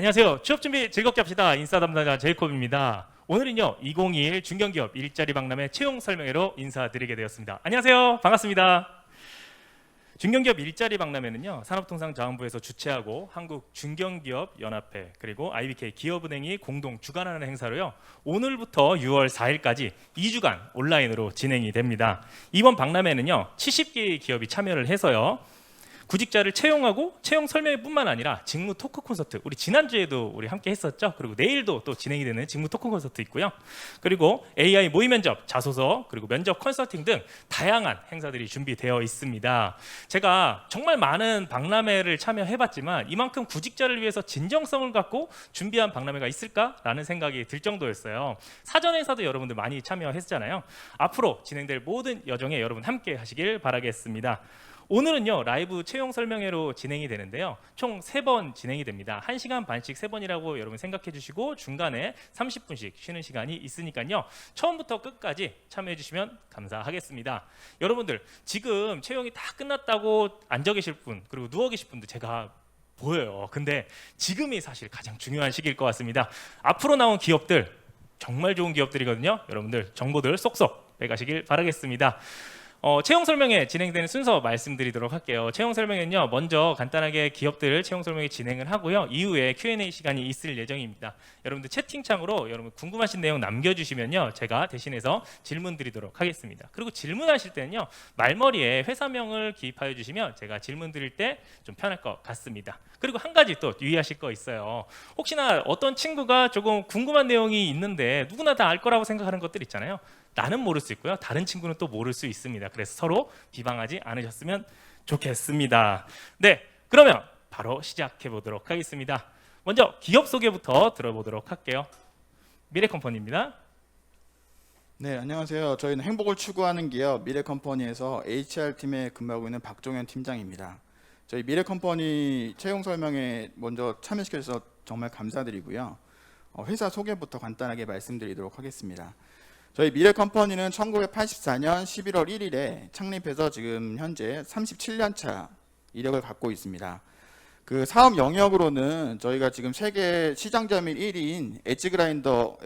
안녕하세요. 취업 준비 즐겁게 합시다. 인싸 담당자 제이콥입니다. 오늘은요 2021 중견기업 일자리 박람회 채용 설명회로 인사드리게 되었습니다. 안녕하세요. 반갑습니다. 중견기업 일자리 박람회는요 산업통상자원부에서 주최하고 한국중견기업연합회 그리고 IBK 기업은행이 공동 주관하는 행사로요 오늘부터 6월 4일까지 2주간 온라인으로 진행이 됩니다. 이번 박람회는요 70개의 기업이 참여를 해서요 구직자를 채용하고 채용 설명회뿐만 아니라 직무 토크 콘서트, 우리 지난주에도 우리 함께 했었죠. 그리고 내일도 또 진행이 되는 직무 토크 콘서트 있고요. 그리고 AI 모의 면접, 자소서, 그리고 면접 컨설팅 등 다양한 행사들이 준비되어 있습니다. 제가 정말 많은 박람회를 참여해봤지만 이만큼 구직자를 위해서 진정성을 갖고 준비한 박람회가 있을까라는 생각이 들 정도였어요. 사전 행사도 여러분들 많이 참여했잖아요. 앞으로 진행될 모든 여정에 여러분 함께 하시길 바라겠습니다. 오늘은요 라이브 채용 설명회로 진행이 되는데요 총 3번 진행이 됩니다. 1시간 반씩 3번이라고 여러분 생각해 주시고 중간에 30분씩 쉬는 시간이 있으니까요 처음부터 끝까지 참여해 주시면 감사하겠습니다. 여러분들 지금 채용이 다 끝났다고 앉아 계실 분 그리고 누워 계실 분도 제가 보여요. 근데 지금이 사실 가장 중요한 시기일 것 같습니다. 앞으로 나온 기업들 정말 좋은 기업들이거든요. 여러분들 정보들 쏙쏙 빼가시길 바라겠습니다. 채용 설명회 진행되는 순서 말씀드리도록 할게요. 채용 설명회는요 먼저 간단하게 기업들 채용 설명회 진행을 하고요 이후에 Q&A 시간이 있을 예정입니다. 여러분들 채팅창으로 여러분 궁금하신 내용 남겨주시면요 제가 대신해서 질문 드리도록 하겠습니다. 그리고 질문하실 때는요 말머리에 회사명을 기입하여 주시면 제가 질문 드릴 때 좀 편할 것 같습니다. 그리고 한 가지 또 유의하실 거 있어요. 혹시나 어떤 친구가 조금 궁금한 내용이 있는데 누구나 다 알 거라고 생각하는 것들 있잖아요. 나는 모를 수 있고요 다른 친구는 또 모를 수 있습니다. 그래서 서로 비방하지 않으셨으면 좋겠습니다. 네, 그러면 바로 시작해 보도록 하겠습니다. 먼저 기업 소개부터 들어보도록 할게요. 미래컴퍼니입니다. 네, 안녕하세요. 저희는 행복을 추구하는 기업 미래컴퍼니에서 HR팀에 근무하고 있는 박종현 팀장입니다. 저희 미래컴퍼니 채용 설명에 먼저 참여시켜주셔서 정말 감사드리고요. 회사 소개부터 간단하게 말씀드리도록 하겠습니다. 저희 미래컴퍼니는 1984년 11월 1일에 창립해서 지금 현재 37년 차 이력을 갖고 있습니다. 그 사업 영역으로는 저희가 지금 세계 시장 점유율 1위인 엣지 그라인더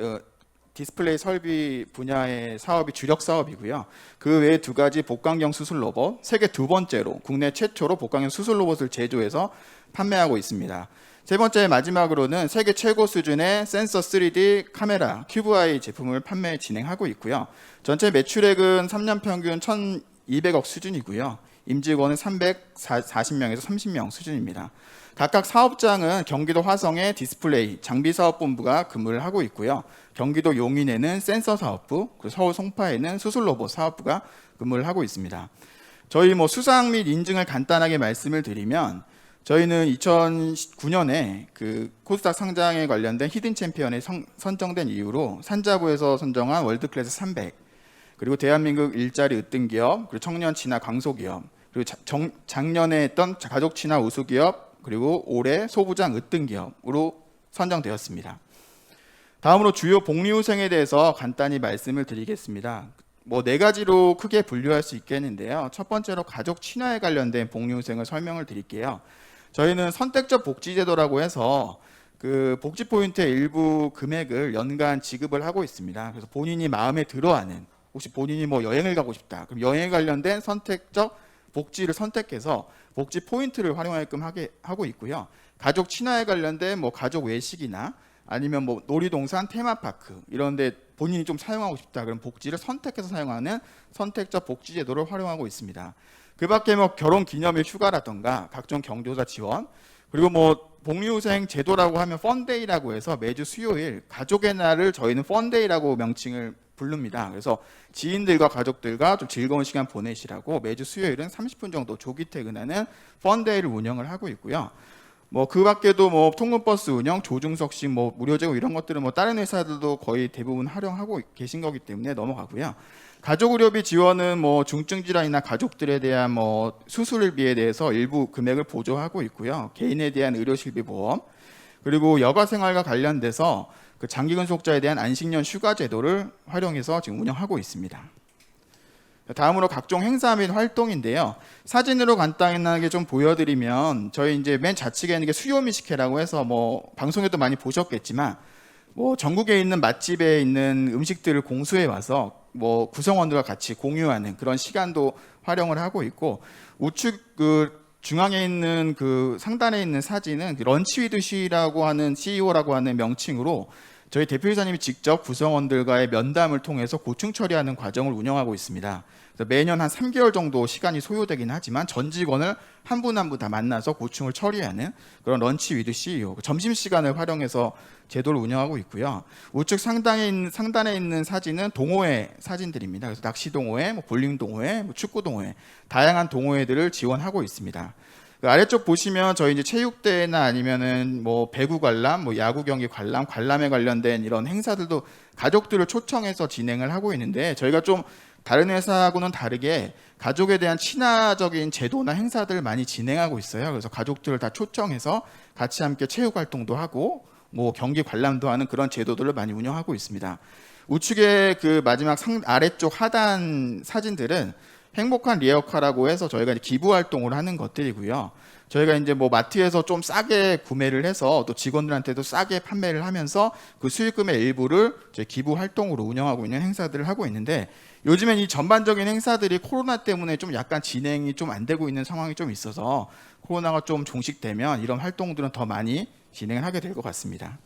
디스플레이 설비 분야의 사업이 주력 사업이고요. 그 외에 2가지 복강경 수술 로봇, 세계 2번째로 국내 최초로 복강경 수술 로봇을 제조해서 판매하고 있습니다. 3번째 마지막으로는 세계 최고 수준의 센서 3D 카메라 큐브아이 제품을 판매 진행하고 있고요. 전체 매출액은 3년 평균 1,200억 수준이고요. 임직원은 340명에서 30명 수준입니다. 각각 사업장은 경기도 화성의 디스플레이 장비사업본부가 근무를 하고 있고요. 경기도 용인에는 센서 사업부, 그리고 서울 송파에는 수술 로봇 사업부가 근무를 하고 있습니다. 저희 수상 및 인증을 간단하게 말씀을 드리면 저희는 2009년에 그 코스닥 상장에 관련된 히든 챔피언에 선정된 이후로 산자부에서 선정한 월드클래스 300 그리고 대한민국 일자리 으뜸기업 그리고 청년 친화 강소기업 그리고 작년에 했던 가족 친화 우수기업 그리고 올해 소부장 으뜸기업으로 선정되었습니다. 다음으로 주요 복리후생에 대해서 간단히 말씀을 드리겠습니다. 4가지로 크게 분류할 수 있겠는데요. 첫 번째로 가족 친화에 관련된 복리후생을 설명을 드릴게요. 저희는 선택적 복지제도라고 해서 그 복지 포인트의 일부 금액을 연간 지급을 하고 있습니다. 그래서 본인이 마음에 들어하는 혹시 본인이 여행을 가고 싶다. 그럼 여행에 관련된 선택적 복지를 선택해서 복지 포인트를 활용하게끔 하고 있고요. 가족 친화에 관련된 가족 외식이나 아니면 놀이동산, 테마파크 이런 데 본인이 좀 사용하고 싶다. 그럼 복지를 선택해서 사용하는 선택적 복지제도를 활용하고 있습니다. 그 밖에 결혼 기념일 휴가라던가 각종 경조사 지원 그리고 복리후생 제도라고 하면 펀데이라고 해서 매주 수요일 가족의 날을 저희는 펀데이라고 명칭을 부릅니다. 그래서 지인들과 가족들과 좀 즐거운 시간 보내시라고 매주 수요일은 30분 정도 조기 퇴근하는 펀데이를 운영을 하고 있고요. 그 밖에도 통근버스 운영, 조중석식 무료 제공 이런 것들은 다른 회사들도 거의 대부분 활용하고 계신 거기 때문에 넘어가고요. 가족 의료비 지원은 중증 질환이나 가족들에 대한 수술비에 대해서 일부 금액을 보조하고 있고요. 개인에 대한 의료실비 보험 그리고 여가 생활과 관련돼서 그 장기 근속자에 대한 안식년 휴가 제도를 활용해서 지금 운영하고 있습니다. 다음으로 각종 행사 및 활동인데요. 사진으로 간단하게 좀 보여드리면 저희 이제 맨 좌측에 있는 게 수요미식회라고 해서 뭐 방송에도 많이 보셨겠지만 뭐 전국에 있는 맛집에 있는 음식들을 공수해 와서 뭐 구성원들과 같이 공유하는 그런 시간도 활용을 하고 있고, 우측 그 중앙에 있는 그 상단에 있는 사진은 런치 위드 쉬라고 하는 CEO라고 하는 명칭으로 저희 대표이사님이 직접 구성원들과의 면담을 통해서 고충 처리하는 과정을 운영하고 있습니다. 그래서 매년 한 3개월 정도 시간이 소요되긴 하지만 전 직원을 한 분 한 분 다 만나서 고충을 처리하는 그런 런치 위드 CEO, 점심시간을 활용해서 제도를 운영하고 있고요. 우측 상단에 있는 사진은 동호회 사진들입니다. 그래서 낚시 동호회, 뭐 볼링 동호회, 뭐 축구 동호회, 다양한 동호회들을 지원하고 있습니다. 그 아래쪽 보시면 저희 이제 체육대회나 아니면은 뭐 배구 관람, 뭐 야구 경기 관람, 관람에 관련된 이런 행사들도 가족들을 초청해서 진행을 하고 있는데, 저희가 좀 다른 회사하고는 다르게 가족에 대한 친화적인 제도나 행사들을 많이 진행하고 있어요. 그래서 가족들을 다 초청해서 같이 함께 체육 활동도 하고 뭐 경기 관람도 하는 그런 제도들을 많이 운영하고 있습니다. 우측에 그 마지막 아래쪽 하단 사진들은 행복한 리어카라고 해서 저희가 이제 기부 활동을 하는 것들이고요. 저희가 이제 뭐 마트에서 좀 싸게 구매를 해서 또 직원들한테도 싸게 판매를 하면서 그 수익금의 일부를 이제 기부 활동으로 운영하고 있는 행사들을 하고 있는데, 요즘엔 이 전반적인 행사들이 코로나 때문에 좀 약간 진행이 좀 안 되고 있는 상황이 좀 있어서 코로나가 좀 종식되면 이런 활동들은 더 많이 진행을 하게 될 것 같습니다.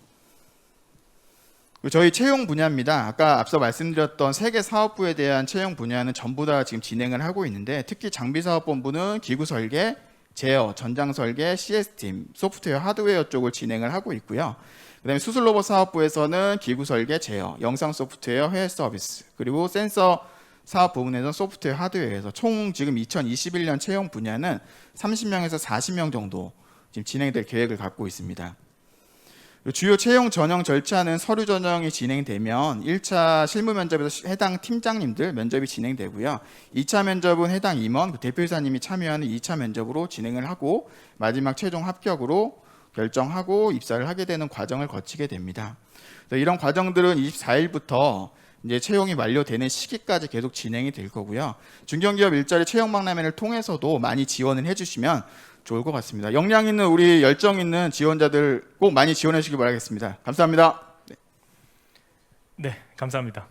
저희 채용 분야입니다. 아까 앞서 말씀드렸던 3개 사업부에 대한 채용 분야는 전부 다 지금 진행을 하고 있는데, 특히 장비사업본부는 기구 설계, 제어, 전장 설계, CS팀, 소프트웨어, 하드웨어 쪽을 진행을 하고 있고요. 그다음에 수술로봇 사업부에서는 기구 설계, 제어, 영상 소프트웨어, 해외 서비스, 그리고 센서 사업 부문에서는 소프트웨어, 하드웨어에서 총 지금 2021년 채용 분야는 30명에서 40명 정도 지금 진행될 계획을 갖고 있습니다. 주요 채용 전형 절차는 서류 전형이 진행되면 1차 실무 면접에서 해당 팀장님들 면접이 진행되고요. 2차 면접은 해당 임원, 대표이사님이 참여하는 2차 면접으로 진행을 하고 마지막 최종 합격으로 결정하고 입사를 하게 되는 과정을 거치게 됩니다. 이런 과정들은 24일부터 이제 채용이 완료되는 시기까지 계속 진행이 될 거고요. 중견기업 일자리 채용 박람회를 통해서도 많이 지원을 해주시면 좋을 것 같습니다. 역량 있는 우리 열정 있는 지원자들 꼭 많이 지원해 주시기 바라겠습니다. 감사합니다. 네, 감사합니다.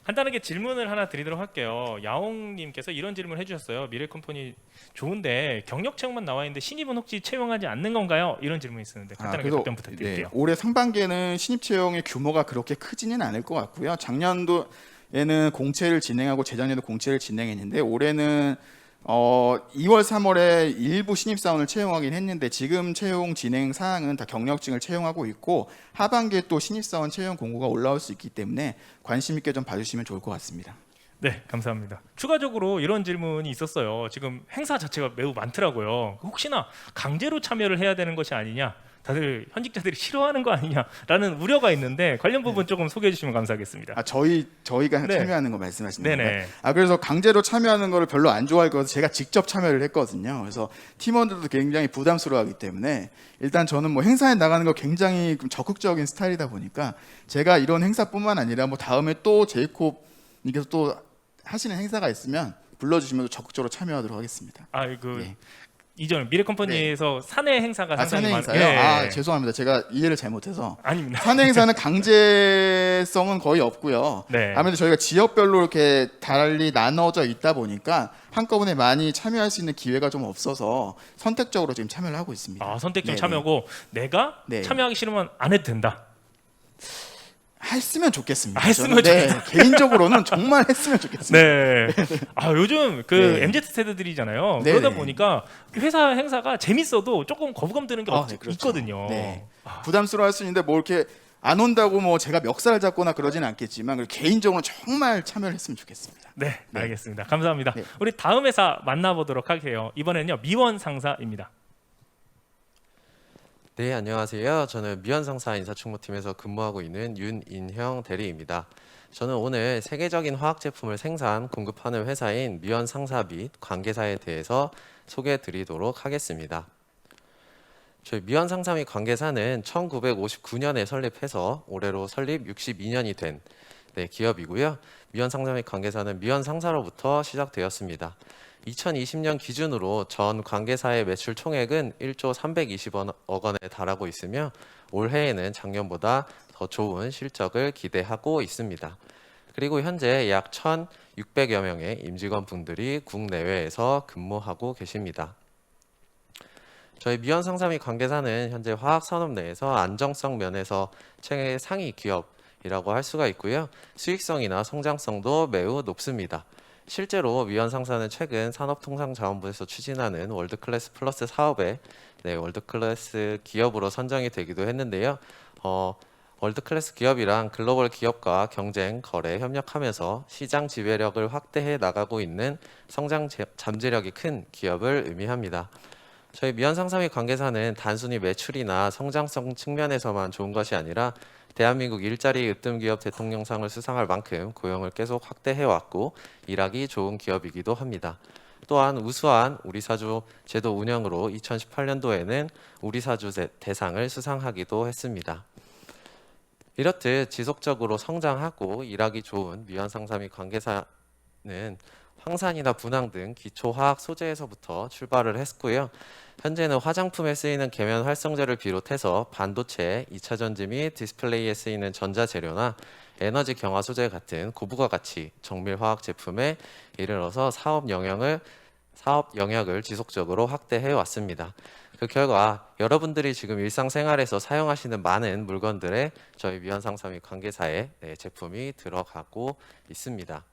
간단하게 질문을 하나 드리도록 할게요. 야옹님께서 이런 질문을 해주셨어요. 미래컴퍼니 좋은데 경력 채용만 나와 있는데 신입은 혹시 채용하지 않는 건가요? 이런 질문이 있었는데 간단하게 답변 부탁드릴게요. 네, 올해 상반기에는 신입 채용의 규모가 그렇게 크지는 않을 것 같고요. 작년도에는 공채를 진행하고 재작년에도 공채를 진행했는데, 올해는 2월, 3월에 일부 신입사원을 채용하긴 했는데 지금 채용 진행 사항은 다 경력직을 채용하고 있고, 하반기에 또 신입사원 채용 공고가 올라올 수 있기 때문에 관심 있게 좀 봐주시면 좋을 것 같습니다. 네, 감사합니다. 추가적으로 이런 질문이 있었어요. 지금 행사 자체가 매우 많더라고요. 혹시나 강제로 참여를 해야 되는 것이 아니냐, 다들 현직자들이 싫어하는 거 아니냐라는 우려가 있는데 관련 부분 조금 소개해 주시면 감사하겠습니다. 저희가 네. 참여하는 거 말씀하시는 네네. 건가요? 그래서 강제로 참여하는 거를 별로 안 좋아할 거라서 제가 직접 참여를 했거든요. 그래서 팀원들도 굉장히 부담스러워하기 때문에 일단 저는 뭐 행사에 나가는 거 굉장히 적극적인 스타일이다 보니까 제가 이런 행사뿐만 아니라 뭐 다음에 또 제이콥님께서 또 하시는 행사가 있으면 불러주시면 적극적으로 참여하도록 하겠습니다. 네. 이전 미래컴퍼니에서 사내 행사가 상당히 사내 행사요? 예. 죄송합니다. 제가 이해를 잘못해서. 아닙니다. 사내 행사는 강제성은 거의 없고요. 네. 아무래도 저희가 지역별로 이렇게 달리 나눠져 있다 보니까 한꺼번에 많이 참여할 수 있는 기회가 좀 없어서 선택적으로 지금 참여를 하고 있습니다. 선택적 네네. 참여고 내가 네. 참여하기 싫으면 안 해도 된다. 했으면 좋겠습니다. 했으면 좋겠다. 개인적으로는 정말 했으면 좋겠습니다. 네. 요즘 그 네. MZ 세대들이잖아요. 네. 그러다 보니까 회사 행사가 재밌어도 조금 거부감 드는 게 네, 그렇죠. 있거든요. 네. 부담스러워할 수 있는데 뭐 이렇게 안 온다고 뭐 제가 멱살을 잡거나 그러진 않겠지만 개인적으로 정말 참여를 했으면 좋겠습니다. 네, 알겠습니다. 감사합니다. 네. 우리 다음 회사 만나보도록 할게요. 이번에는요 미원 상사입니다. 네, 안녕하세요. 저는 미원상사 인사충무팀에서 근무하고 있는 윤인형 대리입니다. 저는 오늘 세계적인 화학 제품을 생산, 공급하는 회사인 미원상사 및 관계사에 대해서 소개해 드리도록 하겠습니다. 저희 미완상사 및 관계사는 1959년에 설립해서 올해로 설립 62년이 된 기업이고요. 미완상사 및 관계사는 미완상사로부터 시작되었습니다. 2020년 기준으로 전 관계사의 매출 총액은 1조 320억 원에 달하고 있으며 올해에는 작년보다 더 좋은 실적을 기대하고 있습니다. 그리고 현재 약 1,600여 명의 임직원 분들이 국내외에서 근무하고 계십니다. 저희 미완상사 및 관계사는 현재 화학산업 내에서 안정성 면에서 최상위 기업이라고 할 수가 있고요. 수익성이나 성장성도 매우 높습니다. 실제로 미완상사는 최근 산업통상자원부에서 추진하는 월드클래스 플러스 사업에 월드클래스 기업으로 선정이 되기도 했는데요. 월드클래스 기업이란 글로벌 기업과 경쟁, 거래, 협력하면서 시장 지배력을 확대해 나가고 있는 성장 잠재력이 큰 기업을 의미합니다. 저희 미완상사 및 관계사는 단순히 매출이나 성장성 측면에서만 좋은 것이 아니라 대한민국 일자리 으뜸 기업 대통령상을 수상할 만큼 고용을 계속 확대해왔고 일하기 좋은 기업이기도 합니다. 또한 우수한 우리사주 제도 운영으로 2018년도에는 우리사주 대상을 수상하기도 했습니다. 이렇듯 지속적으로 성장하고 일하기 좋은 미완상사 및 관계사는 황산이나 분황 등 기초화학 소재에서부터 출발을 했고요. 현재는 화장품에 쓰이는 계면 활성제를 비롯해서 반도체, 2차 전지 및 디스플레이에 쓰이는 전자재료나 에너지 경화 소재 같은 고부가 가치 정밀 화학 제품에 이르러서 사업 영역을 지속적으로 확대해 왔습니다. 그 결과 여러분들이 지금 일상생활에서 사용하시는 많은 물건들에 저희 미완상사 및 관계사의 제품이 들어가고 있습니다.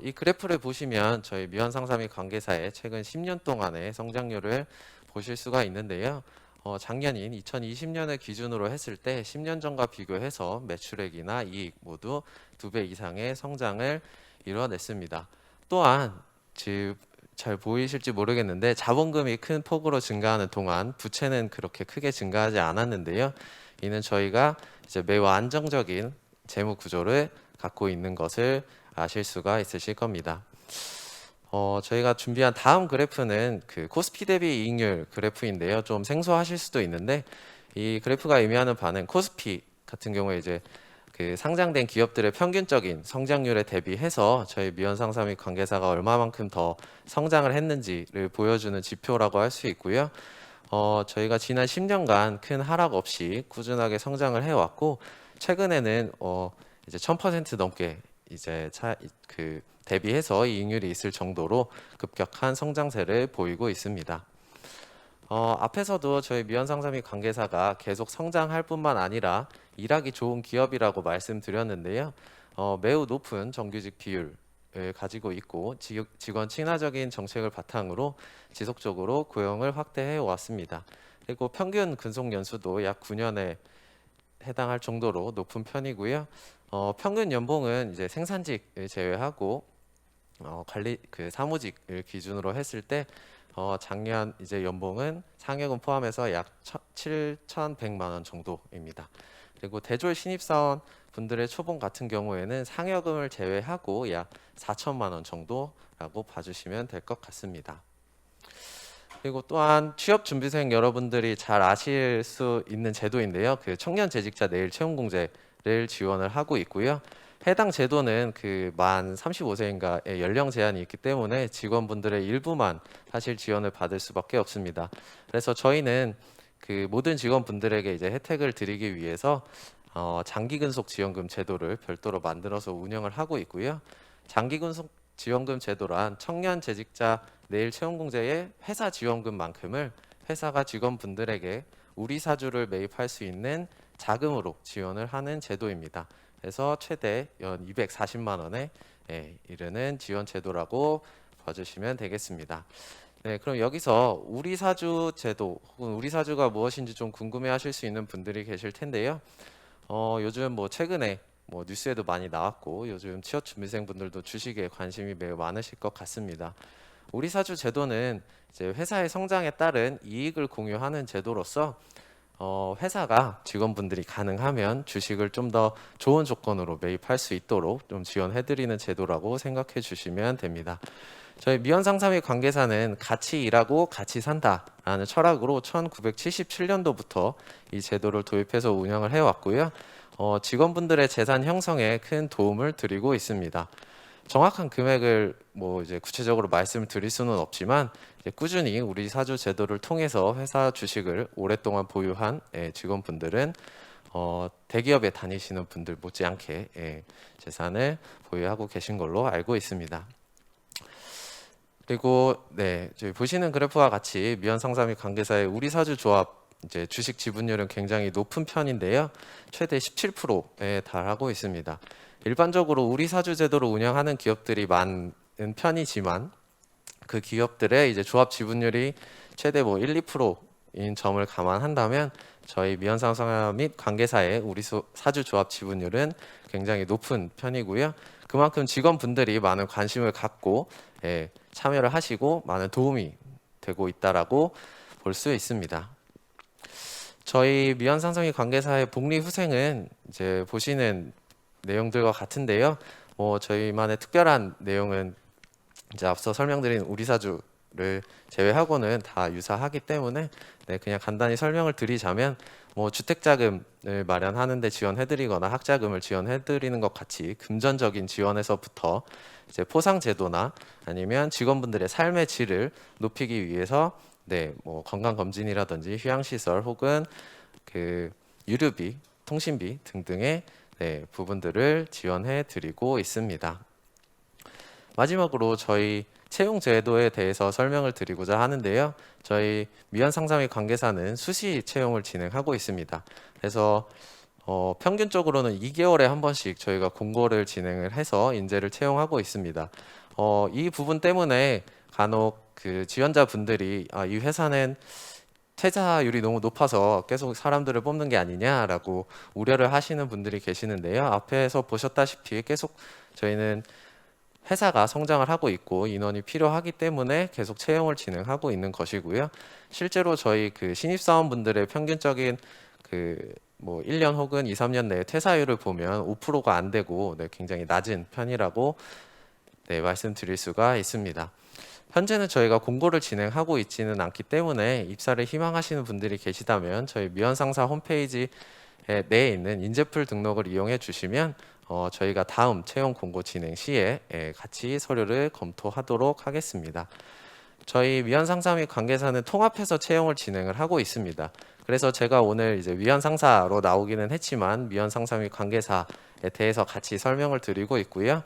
이 그래프를 보시면 저희 미완상사 및 관계사의 최근 10년 동안의 성장률을 보실 수가 있는데요. 작년인 2020년을 기준으로 했을 때 10년 전과 비교해서 매출액이나 이익 모두 2배 이상의 성장을 이뤄냈습니다. 또한 잘 보이실지 모르겠는데 자본금이 큰 폭으로 증가하는 동안 부채는 그렇게 크게 증가하지 않았는데요. 이는 저희가 이제 매우 안정적인 재무 구조를 갖고 있는 것을 아실 수가 있으실 겁니다. 저희가 준비한 다음 그래프는 그 코스피 대비 이익률 그래프인데요. 좀 생소하실 수도 있는데 이 그래프가 의미하는 바는 코스피 같은 경우에 이제 그 상장된 기업들의 평균적인 성장률에 대비해서 저희 미완상사 및 관계사가 얼마만큼 더 성장을 했는지를 보여주는 지표라고 할 수 있고요. 저희가 지난 10년간 큰 하락 없이 꾸준하게 성장을 해왔고 최근에는 이제 1000% 넘게 이제 대비해서 이익률이 있을 정도로 급격한 성장세를 보이고 있습니다. 앞에서도 저희 미완상사 및 관계사가 계속 성장할 뿐만 아니라 일하기 좋은 기업이라고 말씀드렸는데요. 매우 높은 정규직 비율을 가지고 있고 직원 친화적인 정책을 바탕으로 지속적으로 고용을 확대해 왔습니다. 그리고 평균 근속 연수도 약 9년에 해당할 정도로 높은 편이고요. 평균 연봉은 이제 생산직을 제외하고 관리 사무직을 기준으로 했을 때 작년 이제 연봉은 상여금 포함해서 약 7,100만 원 정도입니다. 그리고 대졸 신입사원 분들의 초봉 같은 경우에는 상여금을 제외하고 약 4천만 원 정도라고 봐주시면 될 것 같습니다. 그리고 또한 취업 준비생 여러분들이 잘 아실 수 있는 제도인데요. 그 청년 재직자 내일 채용 공제를 지원을 하고 있고요. 해당 제도는 그 만 35세인가의 연령 제한이 있기 때문에 직원분들의 일부만 사실 지원을 받을 수밖에 없습니다. 그래서 저희는 그 모든 직원분들에게 이제 혜택을 드리기 위해서 장기근속 지원금 제도를 별도로 만들어서 운영을 하고 있고요. 장기근속 지원금 제도란 청년 재직자 내일 채용공제의 회사 지원금만큼을 회사가 직원분들에게 우리 사주를 매입할 수 있는 자금으로 지원을 하는 제도입니다. 그래서 최대 연 240만 원에 이르는 지원 제도라고 봐주시면 되겠습니다. 네, 그럼 여기서 우리 사주 제도 혹은 우리 사주가 무엇인지 좀 궁금해하실 수 있는 분들이 계실 텐데요. 요즘 뭐 최근에 뭐 뉴스에도 많이 나왔고 요즘 취업 준비생분들도 주식에 관심이 매우 많으실 것 같습니다. 우리 사주 제도는 이제 회사의 성장에 따른 이익을 공유하는 제도로서 회사가 직원분들이 가능하면 주식을 좀 더 좋은 조건으로 매입할 수 있도록 좀 지원해드리는 제도라고 생각해 주시면 됩니다. 저희 미연상사 및 관계사는 같이 일하고 같이 산다라는 철학으로 1977년도부터 이 제도를 도입해서 운영을 해왔고요. 직원분들의 재산 형성에 큰 도움을 드리고 있습니다. 정확한 금액을 뭐 이제 구체적으로 말씀을 드릴 수는 없지만 이제 꾸준히 우리 사주 제도를 통해서 회사 주식을 오랫동안 보유한 직원분들은 대기업에 다니시는 분들 못지않게 재산을 보유하고 계신 걸로 알고 있습니다. 그리고 저희 보시는 그래프와 같이 미연상사 및 관계사의 우리 사주 조합 이제 주식 지분율은 굉장히 높은 편인데요. 최대 17%에 달하고 있습니다. 일반적으로 우리 사주 제도를 운영하는 기업들이 많은 편이지만 그 기업들의 이제 조합 지분율이 최대 1, 2%인 점을 감안한다면 저희 미연상사 및 관계사의 우리 사주 조합 지분율은 굉장히 높은 편이고요. 그만큼 직원분들이 많은 관심을 갖고 참여를 하시고 많은 도움이 되고 있다라고 볼 수 있습니다. 저희 미연상사 및 관계사의 복리 후생은 이제 보시는 내용들과 같은데요. 저희만의 특별한 내용은 이제 앞서 설명드린 우리 사주를 제외하고는 다 유사하기 때문에 그냥 간단히 설명을 드리자면 주택자금을 마련하는 데 지원해드리거나 학자금을 지원해드리는 것 같이 금전적인 지원에서부터 이제 포상제도나 아니면 직원분들의 삶의 질을 높이기 위해서 건강검진이라든지 휴양시설 혹은 그 유류비, 통신비 등등의 부분들을 지원해 드리고 있습니다. 마지막으로 저희 채용 제도에 대해서 설명을 드리고자 하는데요. 저희 미연상사 및 관계사는 수시 채용을 진행하고 있습니다. 그래서 평균적으로는 2개월에 한 번씩 저희가 공고를 진행을 해서 인재를 채용하고 있습니다. 이 부분 때문에 간혹 그 지원자분들이 이 회사는 퇴사율이 너무 높아서 계속 사람들을 뽑는 게 아니냐라고 우려를 하시는 분들이 계시는데요. 앞에서 보셨다시피 계속 저희는 회사가 성장을 하고 있고 인원이 필요하기 때문에 계속 채용을 진행하고 있는 것이고요. 실제로 저희 그 신입사원분들의 평균적인 1년 혹은 2, 3년 내에 퇴사율을 보면 5%가 안 되고 굉장히 낮은 편이라고 말씀드릴 수가 있습니다. 현재는 저희가 공고를 진행하고 있지는 않기 때문에 입사를 희망하시는 분들이 계시다면 저희 미연상사 홈페이지 내에 있는 인재풀 등록을 이용해 주시면 저희가 다음 채용 공고 진행 시에 같이 서류를 검토하도록 하겠습니다. 저희 미연상사 및 관계사는 통합해서 채용을 진행을 하고 있습니다. 그래서 제가 오늘 이제 미연상사로 나오기는 했지만 미연상사 및 관계사에 대해서 같이 설명을 드리고 있고요.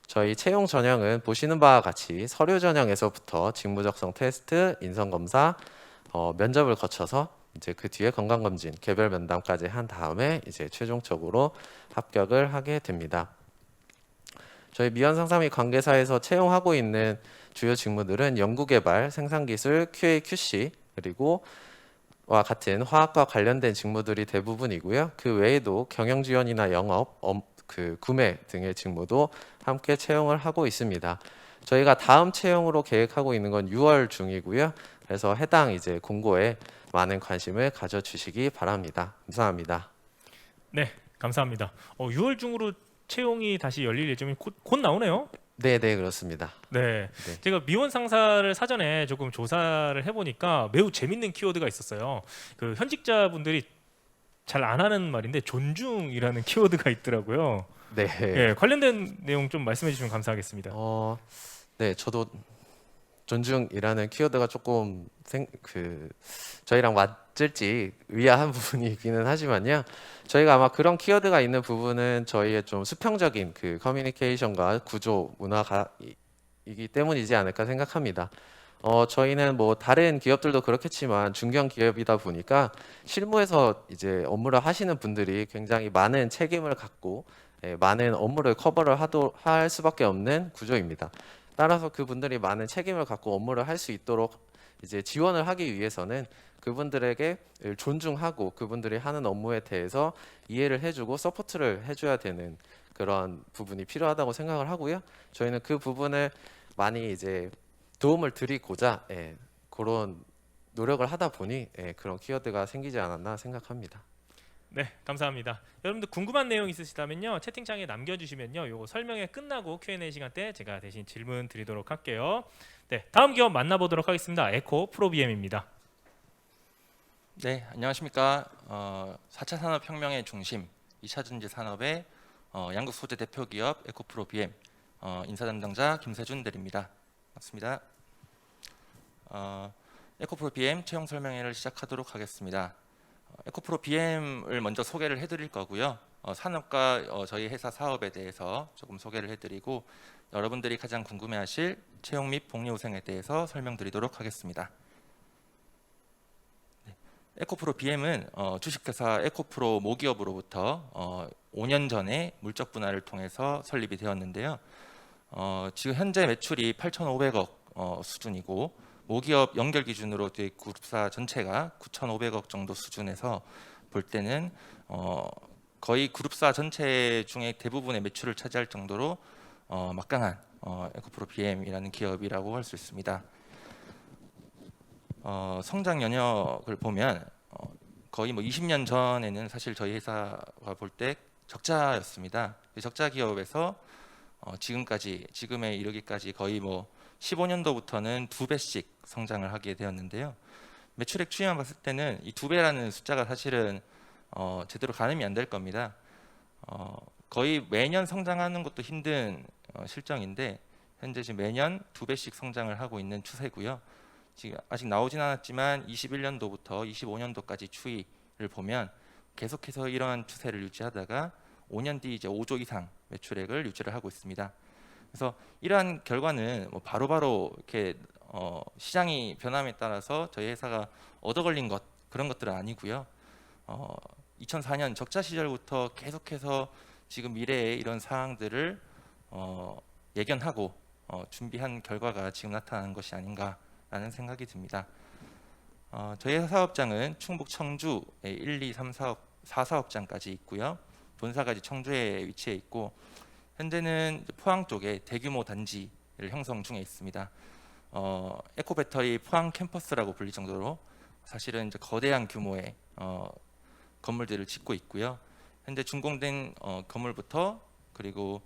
저희 채용 전형은 보시는 바와 같이 서류 전형에서부터 직무 적성 테스트, 인성 검사, 면접을 거쳐서 이제 그 뒤에 건강 검진, 개별 면담까지 한 다음에 이제 최종적으로 합격을 하게 됩니다. 저희 미연상사 및 관계사에서 채용하고 있는 주요 직무들은 연구개발, 생산기술, QA, QC 그리고 와 같은 화학과 관련된 직무들이 대부분이고요. 그 외에도 경영지원이나 영업, 구매 등의 직무도 함께 채용을 하고 있습니다. 저희가 다음 채용으로 계획하고 있는 건 6월 중이고요. 그래서 해당 이제 공고에 많은 관심을 가져주시기 바랍니다. 감사합니다. 네, 감사합니다. 6월 중으로 채용이 다시 열릴 예정이 곧 나오네요. 네, 그렇습니다. 네. 네. 제가 미원 상사를 사전에 조금 조사를 해보니까 매우 재밌는 키워드가 있었어요. 그 현직자분들이 잘 안 하는 말인데 존중이라는 키워드가 있더라고요. 네. 예, 관련된 내용 좀 말씀해 주시면 감사하겠습니다. 저도 존중이라는 키워드가 조금 저희랑 맞을지 의아한 부분이 있기는 하지만요. 저희가 아마 그런 키워드가 있는 부분은 저희의 좀 수평적인 그 커뮤니케이션과 구조 문화이기 때문이지 않을까 생각합니다. 저희는 뭐 다른 기업들도 그렇겠지만 중견 기업이다 보니까 실무에서 이제 업무를 하시는 분들이 굉장히 많은 책임을 갖고 많은 업무를 커버를 할 수밖에 없는 구조입니다. 따라서 그분들이 많은 책임을 갖고 업무를 할 수 있도록 이제 지원을 하기 위해서는 그분들에게 존중하고 그분들이 하는 업무에 대해서 이해를 해주고 서포트를 해줘야 되는 그런 부분이 필요하다고 생각을 하고요. 저희는 그 부분을 많이 이제 도움을 드리고자 그런 노력을 하다 보니 그런 키워드가 생기지 않았나 생각합니다. 네, 감사합니다. 여러분들 궁금한 내용 있으시다면요 채팅창에 남겨주시면요 요거 설명회 끝나고 Q&A 시간 때 제가 대신 질문 드리도록 할게요. 네, 다음 기업 만나보도록 하겠습니다. 에코 프로비엠입니다. 네, 안녕하십니까. 4차 산업혁명의 중심, 2차 전지 산업의 양극 소재 대표 기업 에코프로 BM 인사 담당자 김세준 대리입니다. 반갑습니다. 에코프로 BM 채용 설명회를 시작하도록 하겠습니다. 에코프로 BM을 먼저 소개를 해드릴 거고요. 산업과 저희 회사 사업에 대해서 조금 소개를 해드리고 여러분들이 가장 궁금해하실 채용 및 복리후생에 대해서 설명드리도록 하겠습니다. 에코프로 BM은 주식회사 에코프로 모기업으로부터 5년 전에 물적 분할을 통해서 설립이 되었는데요. 지금 현재 매출이 8,500억 수준이고 모기업 연결 기준으로 그룹사 전체가 9,500억 정도 수준에서 볼 때는 거의 그룹사 전체 중에 대부분의 매출을 차지할 정도로 막강한 에코프로 BM이라는 기업이라고 할 수 있습니다. 성장 연역을 보면 거의 20년 전에는 사실 저희 회사가 볼 때 적자였습니다. 적자 기업에서 지금에 이르기까지 거의 15년도부터는 2배씩 성장을 하게 되었는데요. 매출액 추이만 봤을 때는 이 2배라는 숫자가 사실은 제대로 가늠이 안 될 겁니다. 거의 매년 성장하는 것도 힘든 실정인데 현재 지금 매년 2배씩 성장을 하고 있는 추세고요. 지금 아직 나오진 않았지만 21년도부터 25년도까지 추이를 보면 계속해서 이러한 추세를 유지하다가 5년 뒤 이제 5조 이상 매출액을 유지를 하고 있습니다. 그래서 이러한 결과는 바로바로 이렇게 시장이 변함에 따라서 저희 회사가 얻어 걸린 그런 것들은 아니고요. 2004년 적자 시절부터 계속해서 지금 미래의 이런 사항들을 예견하고 준비한 결과가 지금 나타나는 것이 아닌가. 라는 생각이 듭니다. 저희 회사 사업장은 충북 청주에 1, 2, 3, 4사업장까지 있고요. 본사가 청주에 위치해 있고 현재는 포항 쪽에 대규모 단지를 형성 중에 있습니다. 에코배터리 포항 캠퍼스라고 불릴 정도로 사실은 거대한 규모의 건물들을 짓고 있고요. 현재 준공된 건물부터 그리고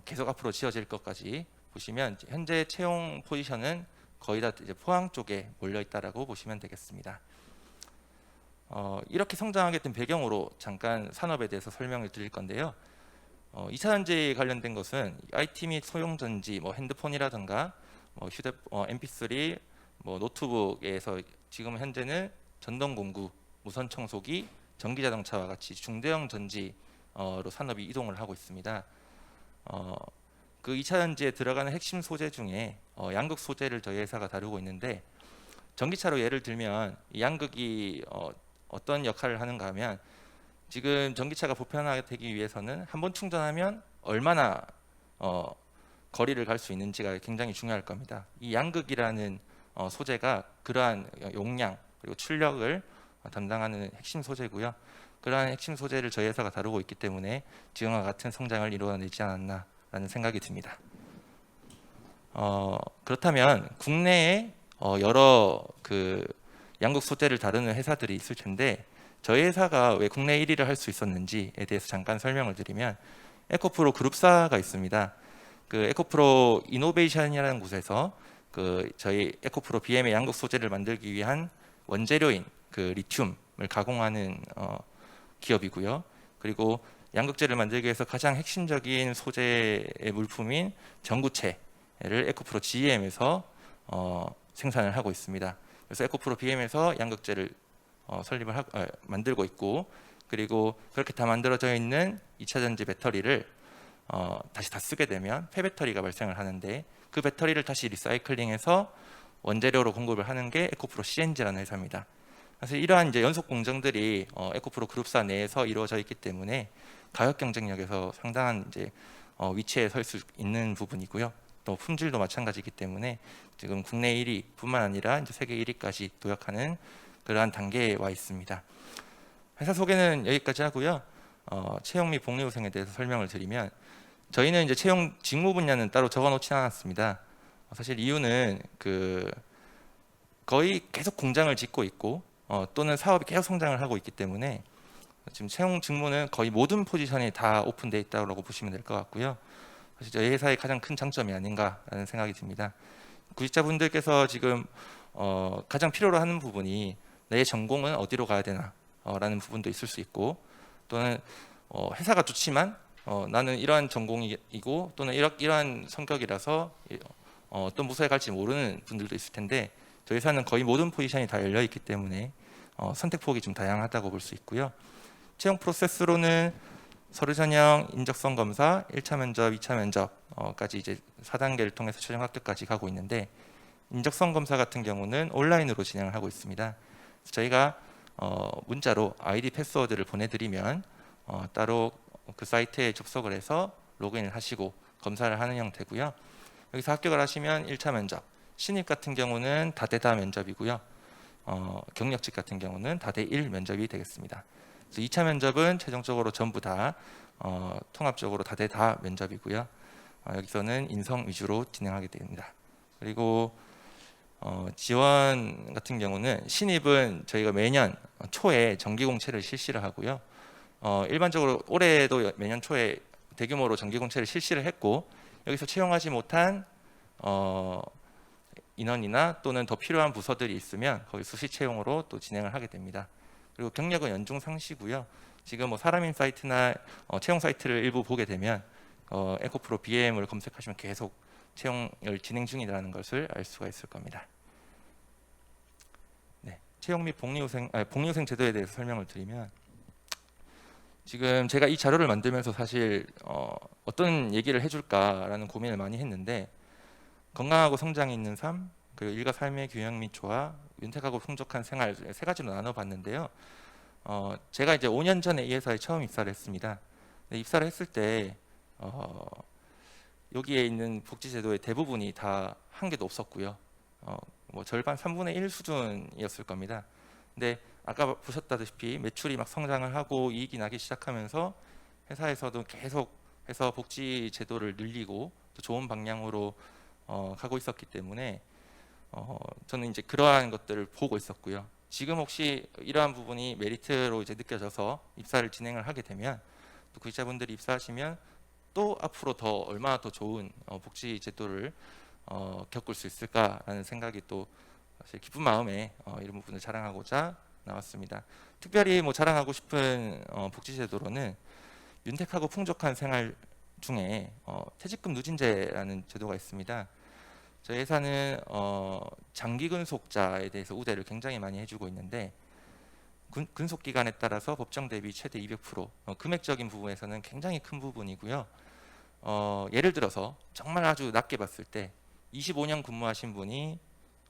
계속 앞으로 지어질 것까지 보시면 현재 채용 포지션은 거의 다 이제 포항 쪽에 몰려 있다라고 보시면 되겠습니다. 이렇게 성장하게 된 배경으로 잠깐 산업에 대해서 설명을 드릴 건데요. 2차 전지 관련된 것은 IT 및 소형 전지, 핸드폰이라든가 MP3, 노트북에서 지금 현재는 전동 공구, 무선 청소기, 전기 자동차와 같이 중대형 전지로 산업이 이동을 하고 있습니다. 그 2차 전지에 들어가는 핵심 소재 중에 양극 소재를 저희 회사가 다루고 있는데 전기차로 예를 들면 이 양극이 어떤 역할을 하는가 하면 지금 전기차가 보편화가 되기 위해서는 한 번 충전하면 얼마나 거리를 갈 수 있는지가 굉장히 중요할 겁니다. 이 양극이라는 소재가 그러한 용량 그리고 출력을 담당하는 핵심 소재고요. 그러한 핵심 소재를 저희 회사가 다루고 있기 때문에 지금과 같은 성장을 이루어내지 않았나 라는 생각이 듭니다. 그렇다면 국내에 여러 양극 소재를 다루는 회사들이 있을 텐데 저희 회사가 왜 국내 1위를 할 수 있었는지에 대해서 잠깐 설명을 드리면 에코프로 그룹사가 있습니다. 그 에코프로 이노베이션이라는 곳에서 저희 에코프로 BM의 양극 소재를 만들기 위한 원재료인 리튬을 가공하는 기업이고요. 그리고 양극재를 만들기 위해서 가장 핵심적인 소재의 물품인 전구체를 에코프로 GM에서 생산을 하고 있습니다. 그래서 에코프로 BM에서 양극재를 만들고 있고 그리고 그렇게 다 만들어져 있는 2차 전지 배터리를 다시 다 쓰게 되면 폐배터리가 발생을 하는데 그 배터리를 다시 리사이클링해서 원재료로 공급을 하는 게 에코프로 CNG라는 회사입니다. 그래서 이러한 이제 연속 공정들이 에코프로 그룹사 내에서 이루어져 있기 때문에 가격 경쟁력에서 상당한 이제 위치에 설 수 있는 부분이고요. 또 품질도 마찬가지이기 때문에 지금 국내 1위뿐만 아니라 이제 세계 1위까지 도약하는 그러한 단계에 와 있습니다. 회사 소개는 여기까지 하고요. 채용 및 복리후생에 대해서 설명을 드리면 저희는 이제 채용 직무 분야는 따로 적어놓지 않았습니다. 사실 이유는 거의 계속 공장을 짓고 있고 또는 사업이 계속 성장을 하고 있기 때문에 지금 채용 직무는 거의 모든 포지션이 다 오픈돼 있다고 보시면 될 것 같고요. 사실 저희 회사의 가장 큰 장점이 아닌가라는 생각이 듭니다. 구직자분들께서 지금 가장 필요로 하는 부분이 내 전공은 어디로 가야 되나 라는 부분도 있을 수 있고, 또는 회사가 좋지만 나는 이러한 전공이고 또는 이러한 성격이라서 어떤 부서에 갈지 모르는 분들도 있을 텐데, 저희 회사는 거의 모든 포지션이 다 열려 있기 때문에 선택폭이 좀 다양하다고 볼 수 있고요. 채용 프로세스로는 서류 전형, 인적성 검사, 1차 면접, 2차 면접까지 이제 4단계를 통해서 최종 합격까지 가고 있는데, 인적성 검사 같은 경우는 온라인으로 진행을 하고 있습니다. 저희가 문자로 아이디 패스워드를 보내드리면 따로 그 사이트에 접속을 해서 로그인을 하시고 검사를 하는 형태고요. 여기서 합격을 하시면 1차 면접, 신입 같은 경우는 다대다 면접이고요. 경력직 같은 경우는 다대1 면접이 되겠습니다. 그래서 2차 면접은 최종적으로 전부 다 통합적으로 다대다 면접이고요. 여기서는 인성 위주로 진행하게 됩니다. 그리고 지원 같은 경우는 신입은 저희가 매년 초에 정기 공채를 실시를 하고요. 일반적으로 올해도 매년 초에 대규모로 정기 공채를 실시를 했고, 여기서 채용하지 못한 인원이나 또는 더 필요한 부서들이 있으면 거기 수시 채용으로 또 진행을 하게 됩니다. 그리고 경력은 연중 상시고요. 지금 뭐 사람인사이트나 채용 사이트를 일부 보게 되면 에코프로 BM을 검색하시면 계속 채용을 진행 중이라는 것을 알 수가 있을 겁니다. 네, 채용 및 복리후생 제도에 대해서 설명을 드리면, 지금 제가 이 자료를 만들면서 사실 어떤 얘기를 해줄까라는 고민을 많이 했는데, 건강하고 성장이 있는 삶, 그리고 일과 삶의 균형 및 조화, 윤택하고 풍족한 생활, 세 가지로 나눠봤는데요. 제가 이제 5년 전에 이 회사에 처음 입사를 했습니다. 입사를 했을 때 여기에 있는 복지제도의 대부분이 다 한 개도 없었고요. 뭐 절반 3분의 1 수준이었을 겁니다. 근데 아까 보셨다시피 매출이 막 성장을 하고 이익이 나기 시작하면서 회사에서도 계속해서 복지 제도를 늘리고 또 좋은 방향으로 가고 있었기 때문에 저는 이제 그러한 것들을 보고 있었고요. 지금 혹시 이러한 부분이 메리트로 이제 느껴져서 입사를 진행을 하게 되면, 또 구직자분들이 입사하시면 또 앞으로 더 얼마나 더 좋은 복지 제도를 겪을 수 있을까라는 생각이 또 사실 기쁜 마음에 이런 부분을 자랑하고자 나왔습니다. 특별히 뭐 자랑하고 싶은 복지 제도로는 윤택하고 풍족한 생활 중에 퇴직금 누진제라는 제도가 있습니다. 저희 회사는 장기 근속자에 대해서 우대를 굉장히 많이 해주고 있는데, 근속 기간에 따라서 법정 대비 최대 200%, 금액적인 부분에서는 굉장히 큰 부분이고요. 예를 들어서 정말 아주 낮게 봤을 때 25년 근무하신 분이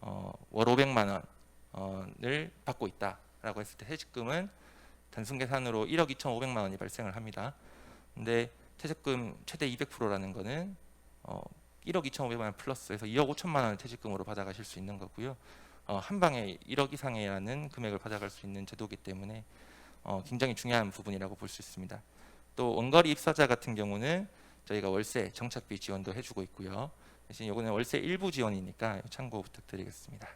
월 500만 원을 받고 있다라고 했을 때 퇴직금은 단순 계산으로 1억 2,500만 원이 발생을 합니다. 근데 퇴직금 최대 200%라는 거는 1억 2,500만 원 플러스해서 2억 5천만 원을 퇴직금으로 받아가실 수 있는 거고요. 한 방에 1억 이상이라는 금액을 받아갈 수 있는 제도이기 때문에 굉장히 중요한 부분이라고 볼 수 있습니다. 또 원거리 입사자 같은 경우는 저희가 월세 정착비 지원도 해주고 있고요. 대신 이거는 월세 일부 지원이니까 참고 부탁드리겠습니다.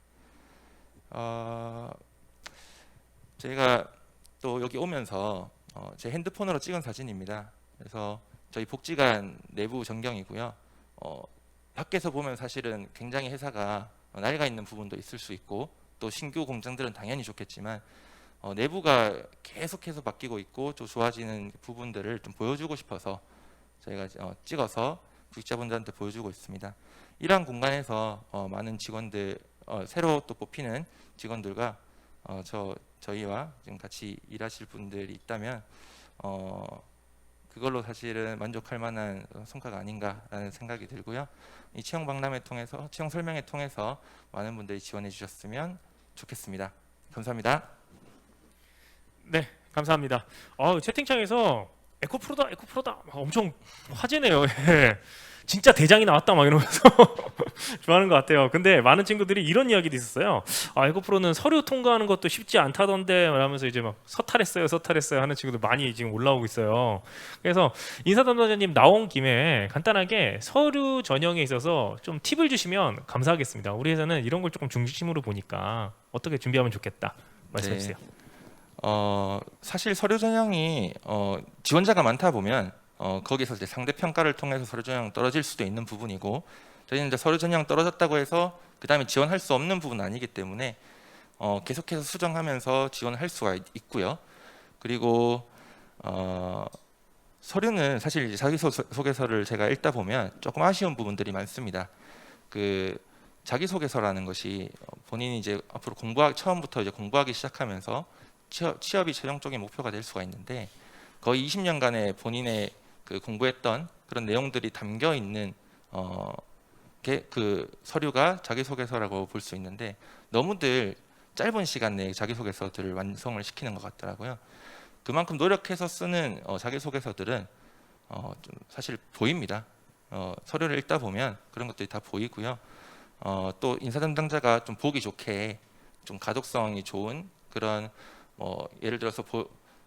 저희가 또 여기 오면서 제 핸드폰으로 찍은 사진입니다. 그래서 저희 복지관 내부 전경이고요. 밖에서 보면 사실은 굉장히 회사가 나이가 있는 부분도 있을 수 있고, 또 신규 공장들은 당연히 좋겠지만 내부가 계속해서 바뀌고 있고 좀 좋아지는 부분들을 좀 보여주고 싶어서 저희가 찍어서 구직자분들한테 보여주고 있습니다. 이러한 공간에서 많은 직원들, 새로 또 뽑히는 직원들과 저희와 지금 같이 일하실 분들이 있다면 그걸로 사실은 만족할 만한 성과가 아닌가라는 생각이 들고요. 이 채용 박람회 통해서, 채용 설명회 통해서 많은 분들이 지원해 주셨으면 좋겠습니다. 감사합니다. 네, 감사합니다. 채팅창에서 에코프로다, 에코프로다 막 엄청 화제네요. 예. 진짜 대장이 나왔다 막 이러면서 좋아하는 것 같아요. 근데 많은 친구들이 이런 이야기도 있었어요. 에코프로는 서류 통과하는 것도 쉽지 않다던데 라면서 이제 막 서탈했어요 하는 친구들 많이 지금 올라오고 있어요. 그래서 인사 담당자님 나온 김에 간단하게 서류 전형에 있어서 좀 팁을 주시면 감사하겠습니다. 우리 회사는 이런 걸 조금 중심으로 보니까 어떻게 준비하면 좋겠다 말씀해 주세요. 사실 서류 전형이 지원자가 많다 보면 거기서 이제 상대 평가를 통해서 서류 전형 떨어질 수도 있는 부분이고, 저희는 이제 서류 전형 떨어졌다고 해서 그 다음에 지원할 수 없는 부분은 아니기 때문에 계속해서 수정하면서 지원할 수가 있고요. 그리고 서류는 사실 이제 자기소개서를 제가 읽다 보면 조금 아쉬운 부분들이 많습니다. 그 자기소개서라는 것이 본인이 이제 앞으로 처음부터 이제 공부하기 시작하면서 취업이 최종적인 목표가 될 수가 있는데, 거의 20년간의 본인의 그 공부했던 그런 내용들이 담겨 있는 그 서류가 자기소개서라고 볼 수 있는데, 너무들 짧은 시간 내에 자기소개서들을 완성을 시키는 것 같더라고요. 그만큼 노력해서 쓰는 자기소개서들은 좀 사실 보입니다. 서류를 읽다 보면 그런 것들이 다 보이고요. 또 인사 담당자가 좀 보기 좋게 좀 가독성이 좋은 그런 예를 들어서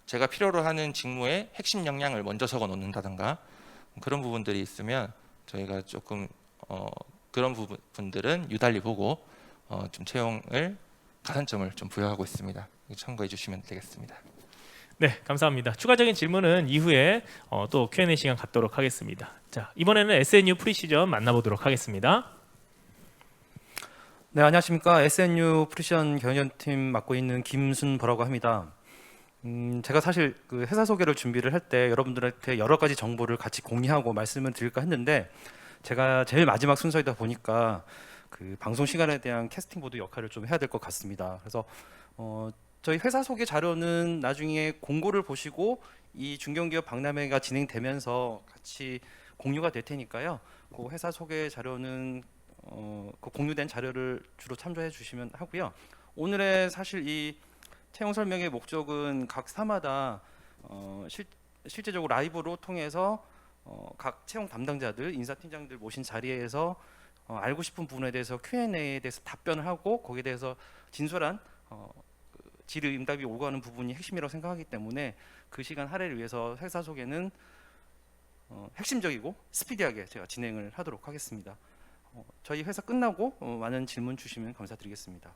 제가 필요로 하는 직무의 핵심 역량을 먼저 적어 놓는다든가 그런 부분들이 있으면 저희가 조금 그런 부분들은 유달리 보고 좀 채용을 가산점을 좀 부여하고 있습니다. 참고해 주시면 되겠습니다. 네, 감사합니다. 추가적인 질문은 이후에 또 Q&A 시간 갖도록 하겠습니다. 자, 이번에는 SNU 프리시전 만나보도록 하겠습니다. 네, 안녕하십니까. SNU 프리시전 경영팀 맡고 있는 김순보라고 합니다. 제가 사실 그 회사 소개를 준비를 할 때 여러분들한테 여러 가지 정보를 같이 공유하고 말씀을 드릴까 했는데, 제가 제일 마지막 순서이다 보니까 그 방송 시간에 대한 캐스팅 보드 역할을 좀 해야 될 것 같습니다. 그래서 저희 회사 소개 자료는 나중에 공고를 보시고 이 중견기업 박람회가 진행되면서 같이 공유가 될 테니까요. 그 회사 소개 자료는 그 공유된 자료를 주로 참조해 주시면 하고요. 오늘의 사실 이 채용 설명의 목적은 각 사마다 실제적으로 라이브로 통해서 각 채용 담당자들, 인사팀장들 모신 자리에서 알고 싶은 부분에 대해서 Q&A에 대해서 답변을 하고, 거기에 대해서 진솔한 질의응답이 오가는 부분이 핵심이라고 생각하기 때문에 그 시간 할애를 위해서 회사 소개는 핵심적이고 스피디하게 제가 진행을 하도록 하겠습니다. 저희 회사 끝나고 많은 질문 주시면 감사드리겠습니다.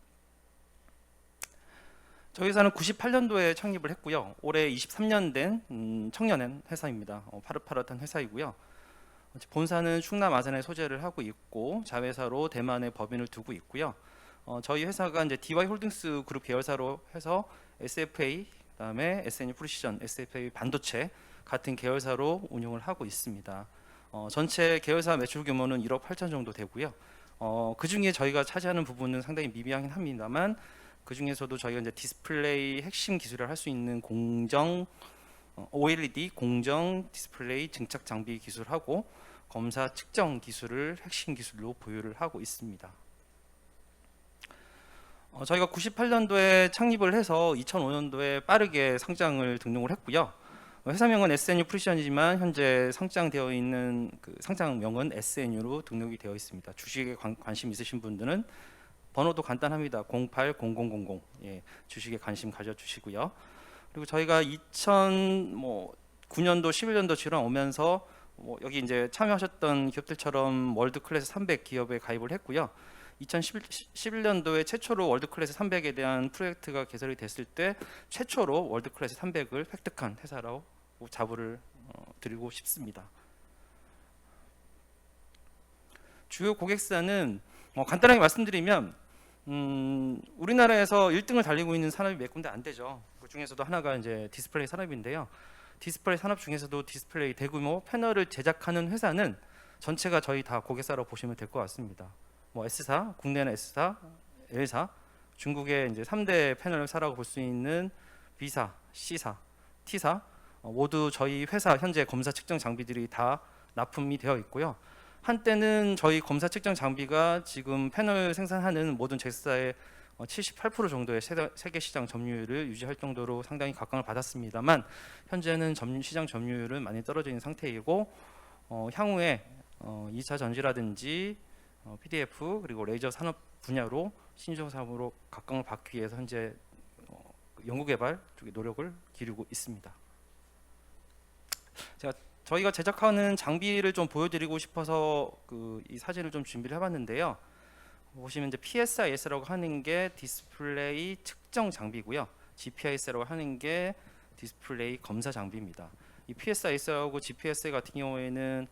저희 회사는 98년도에 창립을 했고요. 올해 23년 된 청년의 회사입니다. 파릇파릇한 회사이고요. 본사는 충남 아산에 소재를 하고 있고 자회사로 대만에 법인을 두고 있고요. 저희 회사가 이제 DY 홀딩스 그룹 계열사로 해서 SFA, 그다음에 SNU 프리시전, SFA 반도체 같은 계열사로 운영을 하고 있습니다. 전체 계열사 매출 규모는 1억 8천 정도 되고요. 그 중에 저희가 차지하는 부분은 상당히 미비하긴 합니다만, 그 중에서도 저희가 이제 디스플레이 핵심 기술을 할 수 있는 공정 OLED 공정 디스플레이 증착 장비 기술하고 검사 측정 기술을 핵심 기술로 보유를 하고 있습니다. 저희가 98년도에 창립을 해서 2005년도에 빠르게 상장을 등록을 했고요. 회사명은 SNU 프리시전이지만 현재 상장되어 있는 그 상장명은 SNU로 등록이 되어 있습니다. 주식에 관심 있으신 분들은 번호도 간단합니다. 080000. 예, 주식에 관심 가져주시고요. 그리고 저희가 2009년도, 11년도 지원 오면서 여기 이제 참여하셨던 기업들처럼 월드 클래스 300 기업에 가입을 했고요. 2011년도에 최초로 월드 클래스 300에 대한 프로젝트가 개설이 됐을 때 최초로 월드 클래스 300을 획득한 회사라고 자부를 드리고 싶습니다. 주요 고객사는 간단하게 말씀드리면 우리나라에서 1등을 달리고 있는 산업이 몇 군데 안 되죠. 그 중에서도 하나가 이제 디스플레이 산업인데요. 디스플레이 산업 중에서도 디스플레이 대규모 패널을 제작하는 회사는 전체가 저희 다 고객사라고 보시면 될 것 같습니다. S사, 국내는 S사, L사, 중국의 이제 3대 패널 사라고 볼 수 있는 B사, C사, T사 모두 저희 회사 현재 검사 측정 장비들이 다 납품이 되어 있고요. 한때는 저희 검사 측정 장비가 지금 패널 생산하는 모든 제스사의 78% 정도의 세계 시장 점유율을 유지할 정도로 상당히 각광을 받았습니다만, 현재는 시장 점유율은 많이 떨어져 있는 상태이고, 향후에 2차 전지라든지 PDF 그리고 레이저 산업 분야로 신종 사업으로 각광을 받기 위해서 현재 연구개발 쪽에 노력을 기울이고 있습니다. 저희가 제작하는 장비를 좀 보여드리고 싶어서 이 사진을 좀 준비를 해봤는데요. 보시면 이제 PSIS라고 하는 게 디스플레이 측정 장비고요. GPS라고 하는 게 디스플레이 검사 장비입니다. 이 PSIS하고 GPSA 같은 경우에는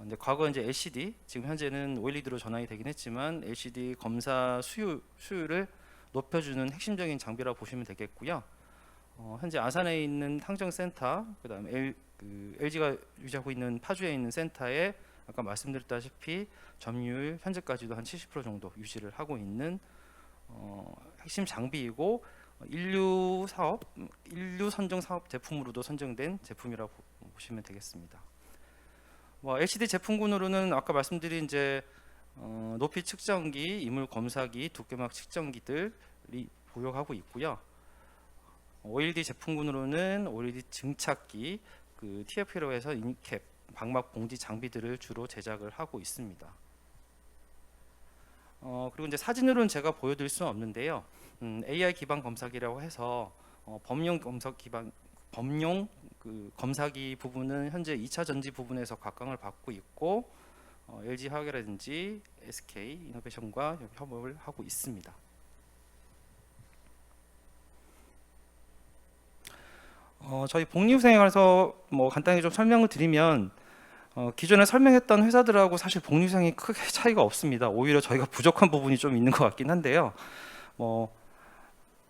이제 과거 이제 LCD, 지금 현재는 OLED로 전환이 되긴 했지만 LCD 검사 수율을 높여주는 핵심적인 장비라고 보시면 되겠고요. 현재 아산에 있는 항정센터, 그다음에 LG가 유지하고 있는 파주에 있는 센터에 아까 말씀드렸다시피 점유율 현재까지도 한 70% 정도 유지를 하고 있는 핵심 장비이고 인류 선정 사업 제품으로도 선정된 제품이라고 보시면 되겠습니다. LCD 제품군으로는 아까 말씀드린 이제 높이 측정기, 이물 검사기, 두께막 측정기들이 보유하고 있고요. OLED 제품군으로는 OLED 증착기, TF로 해서 인캡, 방막 봉지 장비들을 주로 제작을 하고 있습니다. 그리고 이제 사진으로는 제가 보여드릴 수는 없는데요. AI 기반 검사기라고 해서 범용 검사기 부분은 현재 2차 전지 부분에서 각광을 받고 있고 LG 화학이라든지 SK 이노베이션과 협업을 하고 있습니다. 저희 복리후생에 관해서 간단히 좀 설명을 드리면 기존에 설명했던 회사들하고 사실 복리후생이 크게 차이가 없습니다. 오히려 저희가 부족한 부분이 좀 있는 것 같긴 한데요.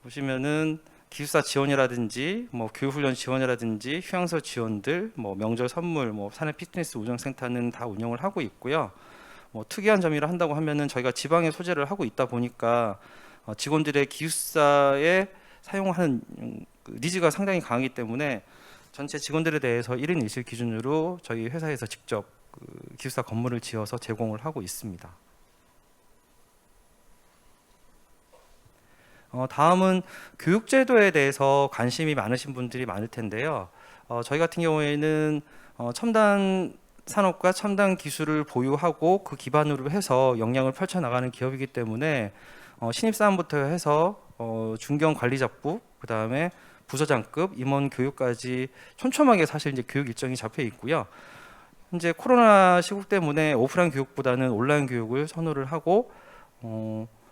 보시면은 기숙사 지원이라든지 교육훈련 지원이라든지 휴양소 지원들, 명절 선물, 사내 피트니스 운영센터는 다 운영을 하고 있고요. 특이한 점이라 한다고 하면은 저희가 지방에 소재를 하고 있다 보니까 직원들의 기숙사에 사용하는 니즈가 상당히 강하기 때문에 전체 직원들에 대해서 1인 1실 기준으로 저희 회사에서 직접 기숙사 건물을 지어서 제공을 하고 있습니다. 다음은 교육제도에 대해서 관심이 많으신 분들이 많을 텐데요. 저희 같은 경우에는 첨단 산업과 첨단 기술을 보유하고 그 기반으로 해서 역량을 펼쳐나가는 기업이기 때문에 신입사원부터 해서 중견 관리자부, 그 다음에 부서장급, 임원 교육까지 촘촘하게 사실 이제 교육 일정이 잡혀 있고요. 현재 코로나 시국 때문에 오프라인 교육보다는 온라인 교육을 선호를 하고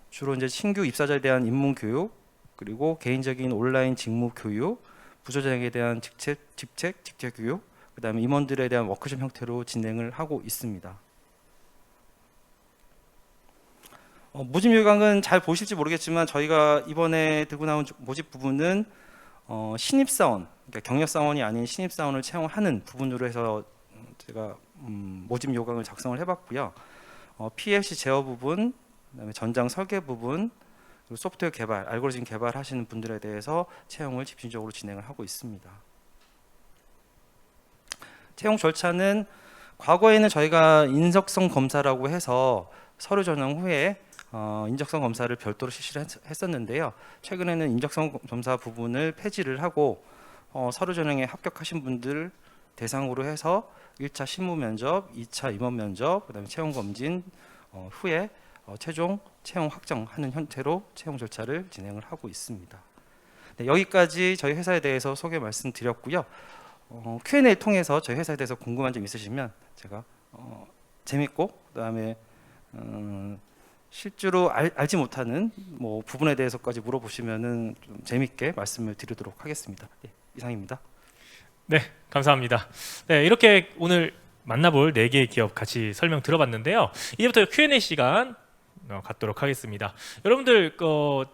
주로 이제 신규 입사자에 대한 입문 교육, 그리고 개인적인 온라인 직무 교육, 부서장에 대한 직책 교육, 그다음에 임원들에 대한 워크숍 형태로 진행을 하고 있습니다. 모집 요강은 잘 보실지 모르겠지만 저희가 이번에 들고 나온 모집 부분은 신입사원, 그러니까 경력사원이 아닌 신입사원을 채용하는 부분으로 해서 제가 모집 요강을 작성을 해봤고요. PLC 제어 부분, 그다음에 전장 설계 부분, 그리고 소프트웨어 개발, 알고리즘 개발하시는 분들에 대해서 채용을 집중적으로 진행을 하고 있습니다. 채용 절차는 과거에는 저희가 인적성 검사라고 해서 서류 전형 후에 인적성 검사를 별도로 실시를 했었는데요. 최근에는 인적성 검사 부분을 폐지를 하고 서류 전형에 합격하신 분들 대상으로 해서 1차 실무 면접, 2차 임원 면접, 그다음에 채용 검진 후에 최종 채용 확정하는 형태로 채용 절차를 진행을 하고 있습니다. 네, 여기까지 저희 회사에 대해서 소개 말씀드렸고요. Q&A 통해서 저희 회사에 대해서 궁금한 점 있으시면 제가 재밌고 그다음에 실제로 알지 못하는 부분에 대해서까지 물어보시면은 좀 재밌게 말씀을 드리도록 하겠습니다. 네, 이상입니다. 네, 감사합니다. 네, 이렇게 오늘 만나볼 4개의 기업 같이 설명 들어봤는데요. 이제부터 Q&A 시간 갖도록 하겠습니다. 여러분들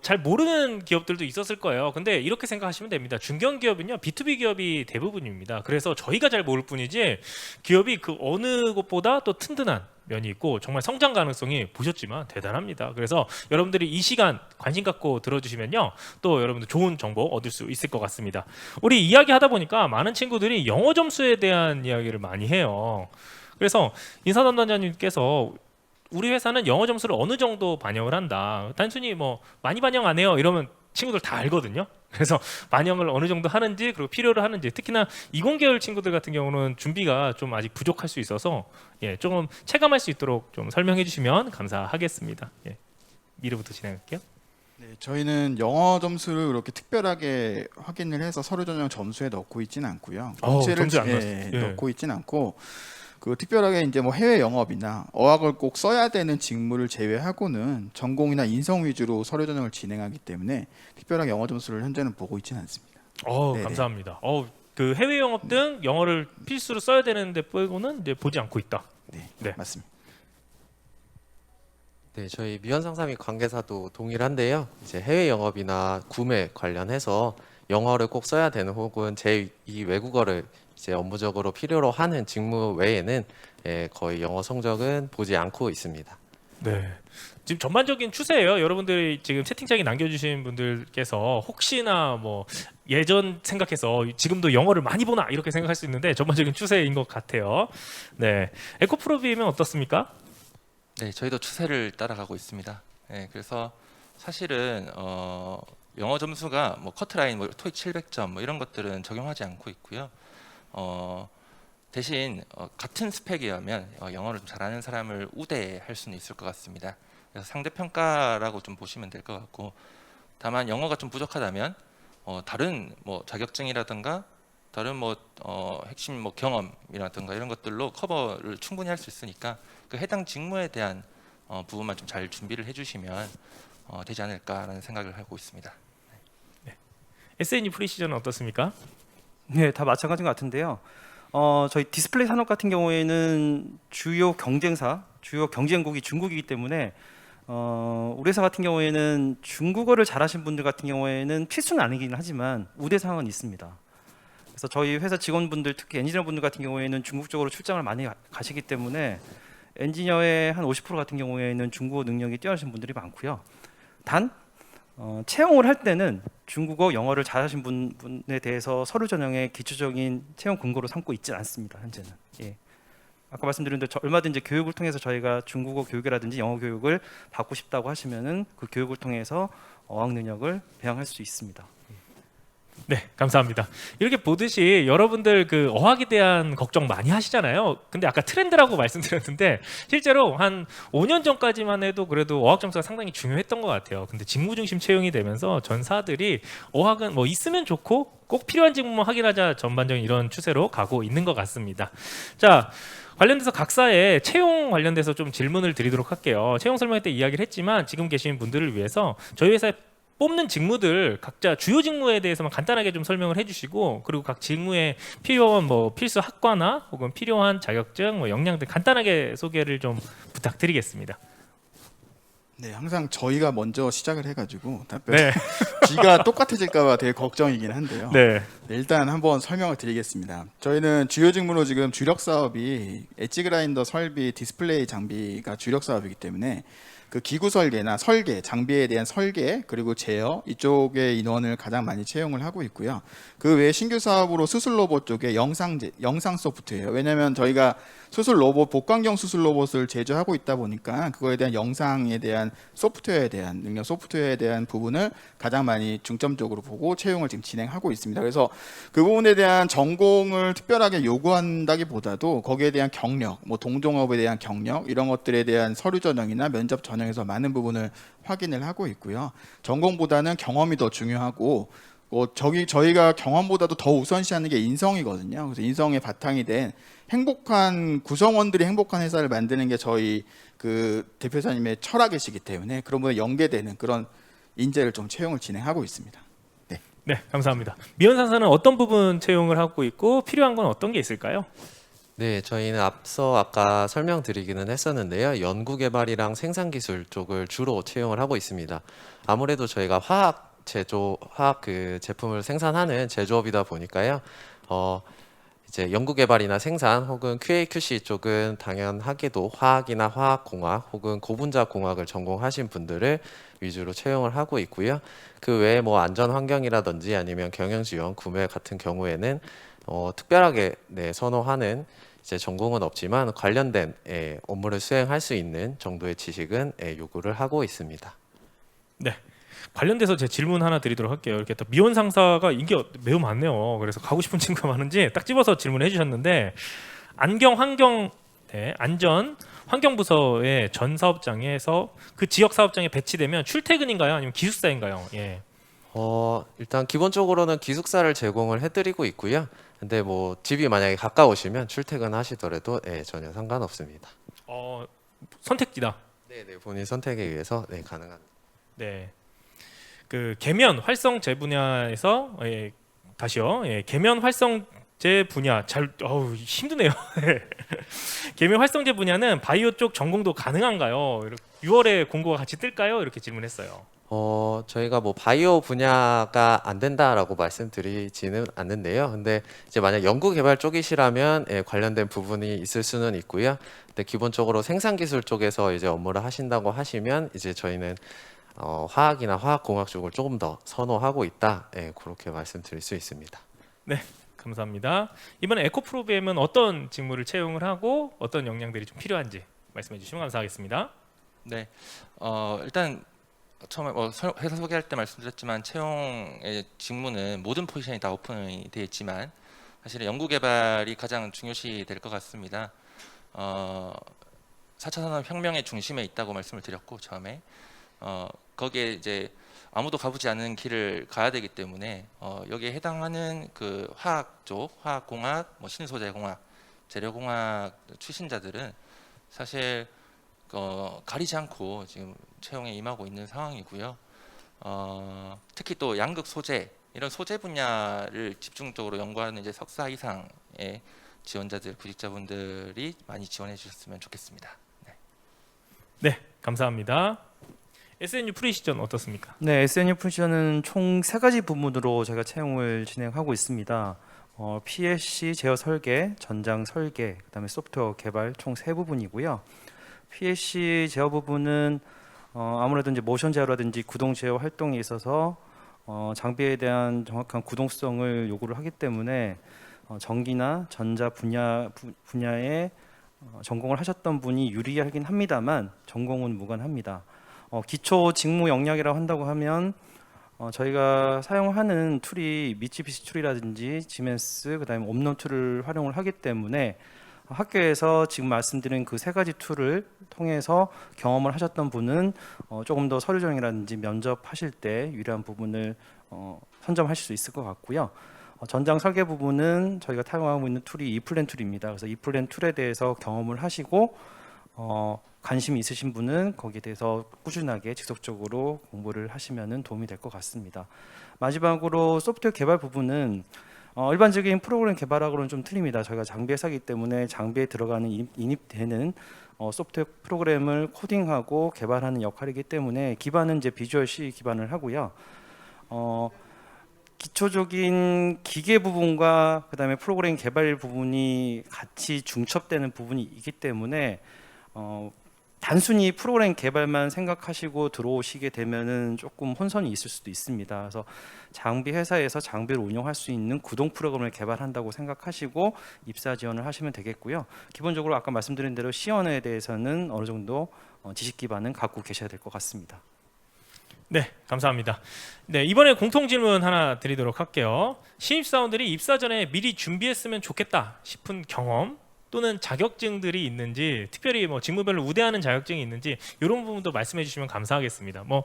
잘 모르는 기업들도 있었을 거예요. 근데 이렇게 생각하시면 됩니다. 중견기업은요 B2B 기업이 대부분입니다. 그래서 저희가 잘 모를 뿐이지 기업이 그 어느 곳보다 또 튼튼한 면이 있고 정말 성장 가능성이 보셨지만 대단합니다. 그래서 여러분들이 이 시간 관심 갖고 들어주시면요 또 여러분들 좋은 정보 얻을 수 있을 것 같습니다. 우리 이야기하다 보니까 많은 친구들이 영어 점수에 대한 이야기를 많이 해요. 그래서 인사 담당자님께서 우리 회사는 영어 점수를 어느 정도 반영을 한다. 단순히 많이 반영 안 해요 이러면 친구들 다 알거든요. 그래서 반영을 어느 정도 하는지 그리고 필요로 하는지 특히나 20계열 친구들 같은 경우는 준비가 좀 아직 부족할 수 있어서 조금 체감할 수 있도록 좀 설명해 주시면 감사하겠습니다. 미르부터 진행할게요. 네, 저희는 영어 점수를 그렇게 특별하게 확인을 해서 서류 전형 점수에 넣고 있지는 않고요. 점수에 안 넣고 있지는 않고 그 특별하게 이제 뭐 해외 영업이나 어학을 꼭 써야 되는 직무를 제외하고는 전공이나 인성 위주로 서류 전형을 진행하기 때문에 특별하게 영어 점수를 현재는 보고 있지는 않습니다. 네네. 감사합니다. 그 해외 영업 등 영어를 필수로 써야 되는데 빼고는 이제 보지 않고 있다. 네, 네. 맞습니다. 네, 저희 미연 상사 및 관계사도 동일한데요. 이제 해외 영업이나 구매 관련해서 영어를 꼭 써야 되는 혹은 제2 외국어를 이제 업무적으로 필요로 하는 직무 외에는 거의 영어 성적은 보지 않고 있습니다. 네. 지금 전반적인 추세예요. 여러분들이 지금 채팅창에 남겨주신 분들께서 혹시나 뭐 예전 생각해서 지금도 영어를 많이 보나 이렇게 생각할 수 있는데 전반적인 추세인 것 같아요. 네. 에코프로비면 어떻습니까? 네, 저희도 추세를 따라가고 있습니다. 네, 그래서 사실은 영어 점수가 뭐 커트라인, 뭐 토익 700점 뭐 이런 것들은 적용하지 않고 있고요. 대신 같은 스펙이라면 영어를 좀 잘하는 사람을 우대할 수는 있을 것 같습니다. 그래서 상대 평가라고 좀 보시면 될 것 같고, 다만 영어가 좀 부족하다면 다른 뭐 자격증이라든가 다른 뭐 핵심 뭐 경험이라든가 이런 것들로 커버를 충분히 할 수 있으니까 그 해당 직무에 대한 부분만 좀 잘 준비를 해주시면 되지 않을까라는 생각을 하고 있습니다. SNE 프리시즌은 어떻습니까? 네, 다 마찬가지인 것 같은데요. 저희 디스플레이 산업 같은 경우에는 주요 경쟁사, 주요 경쟁국이 중국이기 때문에 우리 회사 같은 경우에는 중국어를 잘하신 분들 같은 경우에는 필수는 아니긴 하지만 우대 사항은 있습니다. 그래서 저희 회사 직원분들, 특히 엔지니어 분들 같은 경우에는 중국 쪽으로 출장을 많이 가시기 때문에 엔지니어의 한 50% 같은 경우에는 중국어 능력이 뛰어나신 분들이 많고요. 단 채용을 할 때는 중국어, 영어를 잘하신 분에 대해서 서류 전형의 기초적인 채용 근거로 삼고 있지 않습니다. 현재는. 예. 아까 말씀드린 대로 얼마든지 교육을 통해서 저희가 중국어 교육이라든지 영어 교육을 받고 싶다고 하시면은 그 교육을 통해서 어학 능력을 배양할 수 있습니다. 네, 감사합니다. 이렇게 보듯이 여러분들 그 어학에 대한 걱정 많이 하시잖아요. 근데 아까 트렌드라고 말씀드렸는데 실제로 한 5년 전까지만 해도 그래도 어학 점수가 상당히 중요했던 것 같아요. 근데 직무 중심 채용이 되면서 전사들이 어학은 뭐 있으면 좋고 꼭 필요한 직무만 확인하자 전반적인 이런 추세로 가고 있는 것 같습니다. 자, 관련돼서 각사의 채용 관련돼서 좀 질문을 드리도록 할게요. 채용 설명회 때 이야기를 했지만 지금 계신 분들을 위해서 저희 회사에 뽑는 직무들 각자 주요 직무에 대해서만 간단하게 좀 설명을 해주시고, 그리고 각 직무에 필요한 뭐 필수 학과나 혹은 필요한 자격증, 뭐 역량 등 간단하게 소개를 좀 부탁드리겠습니다. 네, 항상 저희가 먼저 시작을 해가지고 답변 네, G가 똑같아질까봐 되게 걱정이긴 한데요. 네, 네, 일단 한번 설명을 드리겠습니다. 저희는 주요 직무로 지금 주력 사업이 엣지 그라인더 설비, 디스플레이 장비가 주력 사업이기 때문에 그 기구 설계나 설계, 장비에 대한 설계 그리고 제어 이쪽의 인원을 가장 많이 채용을 하고 있고요. 그 외에 신규 사업으로 수술 로봇 쪽에 영상 소프트웨어. 왜냐하면 저희가 수술 로봇, 복강경 수술 로봇을 제조하고 있다 보니까 그거에 대한 영상에 대한 소프트웨어에 대한 능력, 소프트웨어에 대한 부분을 가장 많이 중점적으로 보고 채용을 지금 진행하고 있습니다. 그래서 그 부분에 대한 전공을 특별하게 요구한다기보다도 거기에 대한 경력, 뭐 동종업에 대한 경력 이런 것들에 대한 서류 전형이나 면접 전형에서 많은 부분을 확인을 하고 있고요. 전공보다는 경험이 더 중요하고 저희가 경험보다도 더 우선시하는 게 인성이거든요. 그래서 인성의 바탕이 된 행복한 구성원들이 행복한 회사를 만드는 게 저희 그 대표사님의 철학이시기 때문에 그런 부분에 연계되는 그런 인재를 좀 채용을 진행하고 있습니다. 네, 감사합니다. 미연 상사는 어떤 부분 채용을 하고 있고 필요한 건 어떤 게 있을까요? 네, 저희는 앞서 아까 설명드리기는 했었는데요. 연구개발이랑 생산기술 쪽을 주로 채용을 하고 있습니다. 아무래도 저희가 화학 그 제품을 생산하는 제조업이다 보니까요. 이제 연구개발이나 생산 혹은 QA/QC 쪽은 당연하게도 화학이나 화학공학 혹은 고분자 공학을 전공하신 분들을 위주로 채용을 하고 있고요. 그 외에 뭐 안전환경이라든지 아니면 경영지원, 구매 같은 경우에는 특별하게 선호하는 이제 전공은 없지만 관련된 업무를 수행할 수 있는 정도의 지식은 요구를 하고 있습니다. 네. 관련돼서 제 질문 하나 드리도록 할게요. 이렇게 또 미원 상사가 인기가 매우 많네요. 그래서 가고 싶은 친구가 많은지 딱 집어서 질문해 주셨는데 안전 환경 부서의 전 사업장에서 그 지역 사업장에 배치되면 출퇴근인가요? 아니면 기숙사인가요? 예. 일단 기본적으로는 기숙사를 제공을 해드리고 있고요. 근데 뭐 집이 만약에 가까우시면 출퇴근하시더라도 전혀 상관없습니다. 선택지다. 네, 본인 선택에 의해서 가능합니다. 네. 그 계면 활성제 분야에서 다시요. 계면 활성제 분야 힘드네요. 계면 활성제 분야는 바이오 쪽 전공도 가능한가요? 6월에 공고가 같이 뜰까요? 이렇게 질문했어요. 저희가 뭐 바이오 분야가 안 된다라고 말씀드리지는 않는데요. 근데 이제 만약 연구 개발 쪽이시라면 관련된 부분이 있을 수는 있고요. 근데 기본적으로 생산 기술 쪽에서 이제 업무를 하신다고 하시면 이제 저희는 화학이나 화학공학 쪽을 조금 더 선호하고 있다. 그렇게 말씀드릴 수 있습니다. 네, 감사합니다. 이번에 에코프로비엠은 어떤 직무를 채용을 하고 어떤 역량들이 좀 필요한지 말씀해 주시면 감사하겠습니다. 네, 일단 처음에 회사 소개할 때 말씀드렸지만 채용의 직무는 모든 포지션이 다 오픈이 되어 있지만 사실은 연구 개발이 가장 중요시 될 것 같습니다. 4차 산업혁명의 중심에 있다고 말씀을 드렸고 처음에 거기에 이제 아무도 가보지 않은 길을 가야 되기 때문에 여기에 해당하는 그 화학 쪽, 화학공학, 뭐 신소재공학, 재료공학 출신자들은 사실 가리지 않고 지금 채용에 임하고 있는 상황이고요. 특히 또 양극 소재 이런 소재 분야를 집중적으로 연구하는 이제 석사 이상의 지원자들, 구직자분들이 많이 지원해 주셨으면 좋겠습니다. 네, 감사합니다. SNU 프리시전 어떻습니까? 네, SNU 프리션은 총 3가지 부문으로 제가 채용을 진행하고 있습니다. PLC 제어 설계, 전장 설계, 그다음에 소프트웨어 개발 총 3부분이고요. PLC 제어 부분은 아무래도 이제 모션 제어라든지 구동 제어 활동에 있어서 장비에 대한 정확한 구동성을 요구를 하기 때문에 전기나 전자 분야에 전공을 하셨던 분이 유리하긴 합니다만 전공은 무관합니다. 기초 직무 역량이라고 한다고 하면 저희가 사용하는 툴이 미쯔비시 툴이라든지 지멘스 그다음에 옴놈 툴을 활용을 하기 때문에 학교에서 지금 말씀드린 그 3가지 툴을 통해서 경험을 하셨던 분은 조금 더 서류 전형이라든지 면접하실 때 유리한 부분을 선점하실 수 있을 것 같고요. 전장 설계 부분은 저희가 사용하고 있는 툴이 이플랜 툴입니다. 그래서 이플랜 툴에 대해서 경험을 하시고 관심이 있으신 분은 거기에 대해서 꾸준하게 지속적으로 공부를 하시면 도움이 될 것 같습니다. 마지막으로 소프트웨어 개발 부분은 일반적인 프로그램 개발하고는 좀 틀립니다. 저희가 장비 회사이기 때문에 장비에 들어가는 인입되는 소프트웨어 프로그램을 코딩하고 개발하는 역할이기 때문에 기반은 이제 비주얼 C 기반을 하고요. 기초적인 기계 부분과 그다음에 프로그램 개발 부분이 같이 중첩되는 부분이 있기 때문에 단순히 프로그램 개발만 생각하시고 들어오시게 되면은 조금 혼선이 있을 수도 있습니다. 그래서 장비 회사에서 장비를 운영할 수 있는 구동 프로그램을 개발한다고 생각하시고 입사 지원을 하시면 되겠고요. 기본적으로 아까 말씀드린 대로 C원에 대해서는 어느 정도 지식 기반은 갖고 계셔야 될 것 같습니다. 네, 감사합니다. 네, 이번에 공통 질문 하나 드리도록 할게요. 신입사원들이 입사 전에 미리 준비했으면 좋겠다 싶은 경험 또는 자격증들이 있는지, 특별히 뭐 직무별로 우대하는 자격증이 있는지 이런 부분도 말씀해 주시면 감사하겠습니다. 뭐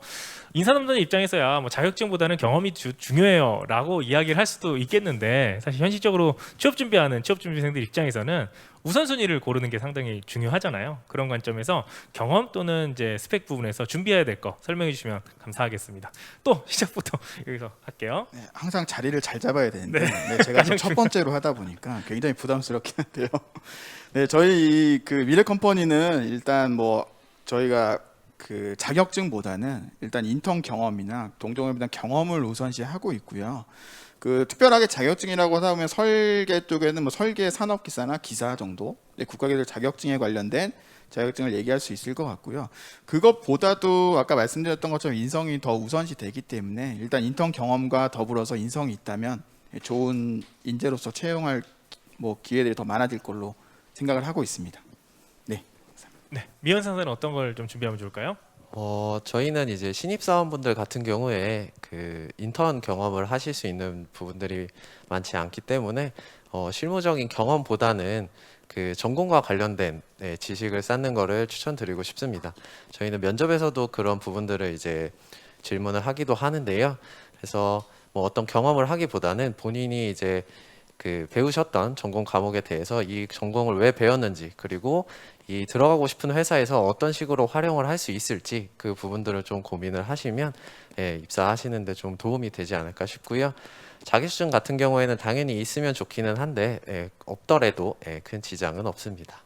인사담당 입장에서야 뭐 자격증보다는 경험이 중요해요라고 이야기를 할 수도 있겠는데 사실 현실적으로 취업 준비하는 취업 준비생들 입장에서는 우선순위를 고르는 게 상당히 중요하잖아요. 그런 관점에서 경험 또는 이제 스펙 부분에서 준비해야 될 거 설명해 주시면 감사하겠습니다. 또 시작부터 여기서 할게요. 네, 항상 자리를 잘 잡아야 되는데 네. 제가 좀 첫 번째로 하다 보니까 굉장히 부담스럽긴 한데요. 네, 저희 그 미래 컴퍼니는 일단 뭐 저희가 그 자격증보다는 일단 인턴 경험이나 동종에 대한 경험을 우선시하고 있고요. 그 특별하게 자격증이라고 하다 보면 설계 쪽에는 뭐 설계 산업기사나 기사 정도 국가기술 자격증에 관련된 자격증을 얘기할 수 있을 것 같고요. 그것보다도 아까 말씀드렸던 것처럼 인성이 더 우선시 되기 때문에 일단 인턴 경험과 더불어서 인성이 있다면 좋은 인재로서 채용할 뭐 기회들이 더 많아질 걸로 생각을 하고 있습니다. 네. 네, 미연 상사는 어떤 걸 좀 준비하면 좋을까요? 저희는 이제 신입사원분들 같은 경우에 그 인턴 경험을 하실 수 있는 부분들이 많지 않기 때문에 실무적인 경험보다는 그 전공과 관련된 지식을 쌓는 거를 추천드리고 싶습니다. 저희는 면접에서도 그런 부분들을 이제 질문을 하기도 하는데요. 그래서 뭐 어떤 경험을 하기보다는 본인이 이제 그 배우셨던 전공 과목에 대해서 이 전공을 왜 배웠는지, 그리고 이 들어가고 싶은 회사에서 어떤 식으로 활용을 할 수 있을지 그 부분들을 좀 고민을 하시면 입사하시는데 좀 도움이 되지 않을까 싶고요. 자격증 같은 경우에는 당연히 있으면 좋기는 한데 없더라도 큰 지장은 없습니다.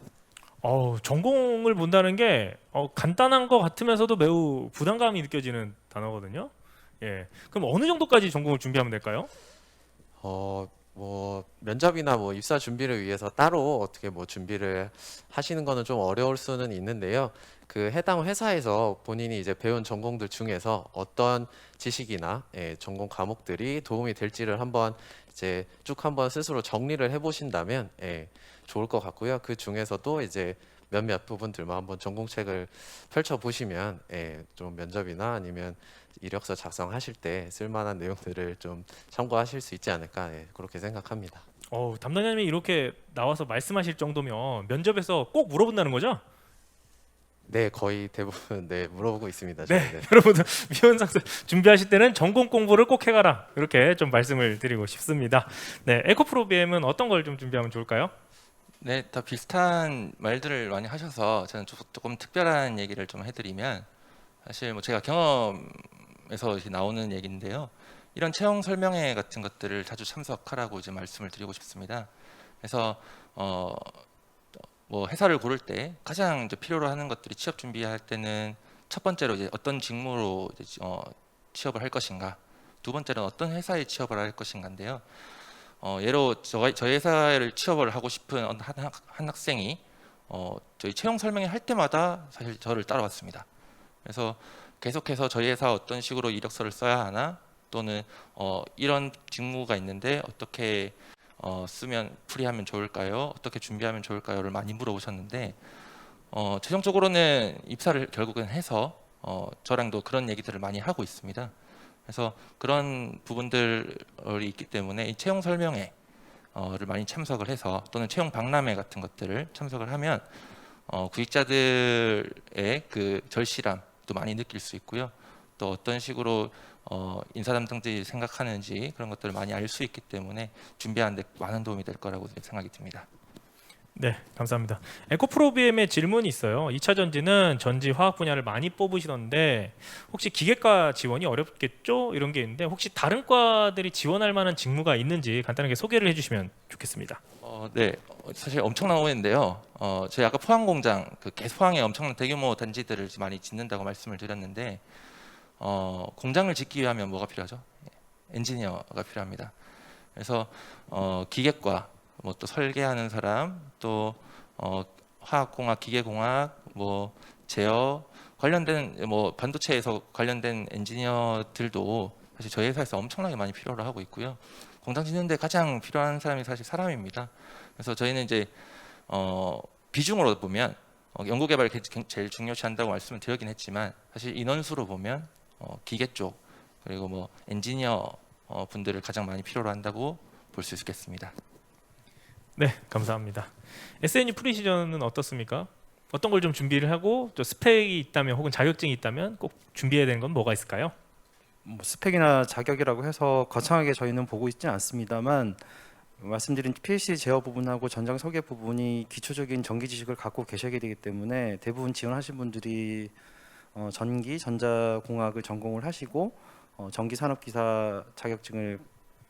전공을 본다는 게 간단한 것 같으면서도 매우 부담감이 느껴지는 단어거든요. 예. 그럼 어느 정도까지 전공을 준비하면 될까요? 뭐 면접이나 뭐 입사 준비를 위해서 따로 어떻게 뭐 준비를 하시는 거는 좀 어려울 수는 있는데요. 그 해당 회사에서 본인이 이제 배운 전공들 중에서 어떤 지식이나 전공 과목들이 도움이 될지를 한번 이제 쭉 한번 스스로 정리를 해보신다면 좋을 것 같고요. 그 중에서도 이제 몇몇 부분들만 한번 전공책을 펼쳐 보시면 좀 면접이나 아니면 이력서 작성하실 때 쓸만한 내용들을 좀 참고하실 수 있지 않을까 그렇게 생각합니다. 담당자님이 이렇게 나와서 말씀하실 정도면 면접에서 꼭 물어본다는 거죠? 네, 거의 대부분 물어보고 있습니다. 네, 저희는. 여러분들 미혼 상사 준비하실 때는 전공 공부를 꼭 해가라 이렇게 좀 말씀을 드리고 싶습니다. 네, 에코프로비엠은 어떤 걸 좀 준비하면 좋을까요? 네, 다 비슷한 말들을 많이 하셔서 저는 조금 특별한 얘기를 좀 해드리면, 사실 뭐 제가 경험에서 이렇게 나오는 얘기인데요. 이런 채용 설명회 같은 것들을 자주 참석하라고 이제 말씀을 드리고 싶습니다. 그래서 뭐 회사를 고를 때 가장 이제 필요로 하는 것들이, 취업 준비할 때는 첫 번째로 이제 어떤 직무로 이제 취업을 할 것인가, 두 번째로는 어떤 회사에 취업을 할 것인가인데요. 예로 저희 회사를 취업을 하고 싶은 한 학생이 저희 채용 설명회 할 때마다 사실 저를 따라왔습니다. 그래서 계속해서 저희 회사 어떤 식으로 이력서를 써야 하나, 또는 이런 직무가 있는데 어떻게 쓰면 풀이하면 좋을까요? 어떻게 준비하면 좋을까요?를 많이 물어보셨는데, 최종적으로는 입사를 결국은 해서 저랑도 그런 얘기들을 많이 하고 있습니다. 그래서 그런 부분들이 있기 때문에 이 채용 설명회를 많이 참석을 해서, 또는 채용 박람회 같은 것들을 참석을 하면 구직자들의 그 절실함도 많이 느낄 수 있고요. 또 어떤 식으로 인사 담당자들이 생각하는지 그런 것들을 많이 알 수 있기 때문에 준비하는 데 많은 도움이 될 거라고 생각이 듭니다. 네, 감사합니다. 에코프로비엠의 질문이 있어요. 2차 전지는 전지 화학 분야를 많이 뽑으시던데 혹시 기계과 지원이 어렵겠죠? 이런 게 있는데 혹시 다른 과들이 지원할 만한 직무가 있는지 간단하게 소개를 해주시면 좋겠습니다. 네, 사실 엄청난 오해인데요. 저희 아까 포항 공장, 그 개포항에 엄청난 대규모 단지들을 많이 짓는다고 말씀을 드렸는데, 공장을 짓기 위하면 뭐가 필요하죠? 엔지니어가 필요합니다. 그래서 기계과, 뭐 또 설계하는 사람, 또 화학공학, 기계공학, 뭐 제어 관련된 뭐 반도체에서 관련된 엔지니어들도 사실 저희 회사에서 엄청나게 많이 필요로 하고 있고요. 공장 짓는데 가장 필요한 사람이 사실 사람입니다. 그래서 저희는 이제 비중으로 보면 연구개발을 제일 중요시한다고 말씀을 드리긴 했지만, 사실 인원수로 보면 기계 쪽, 그리고 뭐 엔지니어 분들을 가장 많이 필요로 한다고 볼 수 있겠습니다. 네, 감사합니다. SNU 프리시전은 어떻습니까? 어떤 걸 좀 준비를 하고 또 스펙이 있다면 혹은 자격증이 있다면 꼭 준비해야 되는 건 뭐가 있을까요? 뭐 스펙이나 자격이라고 해서 거창하게 저희는 보고 있지는 않습니다만, 말씀드린 PLC 제어 부분하고 전장 설계 부분이 기초적인 전기 지식을 갖고 계셔야 되기 때문에 대부분 지원하신 분들이 전기, 전자공학을 전공을 하시고 전기 산업기사 자격증을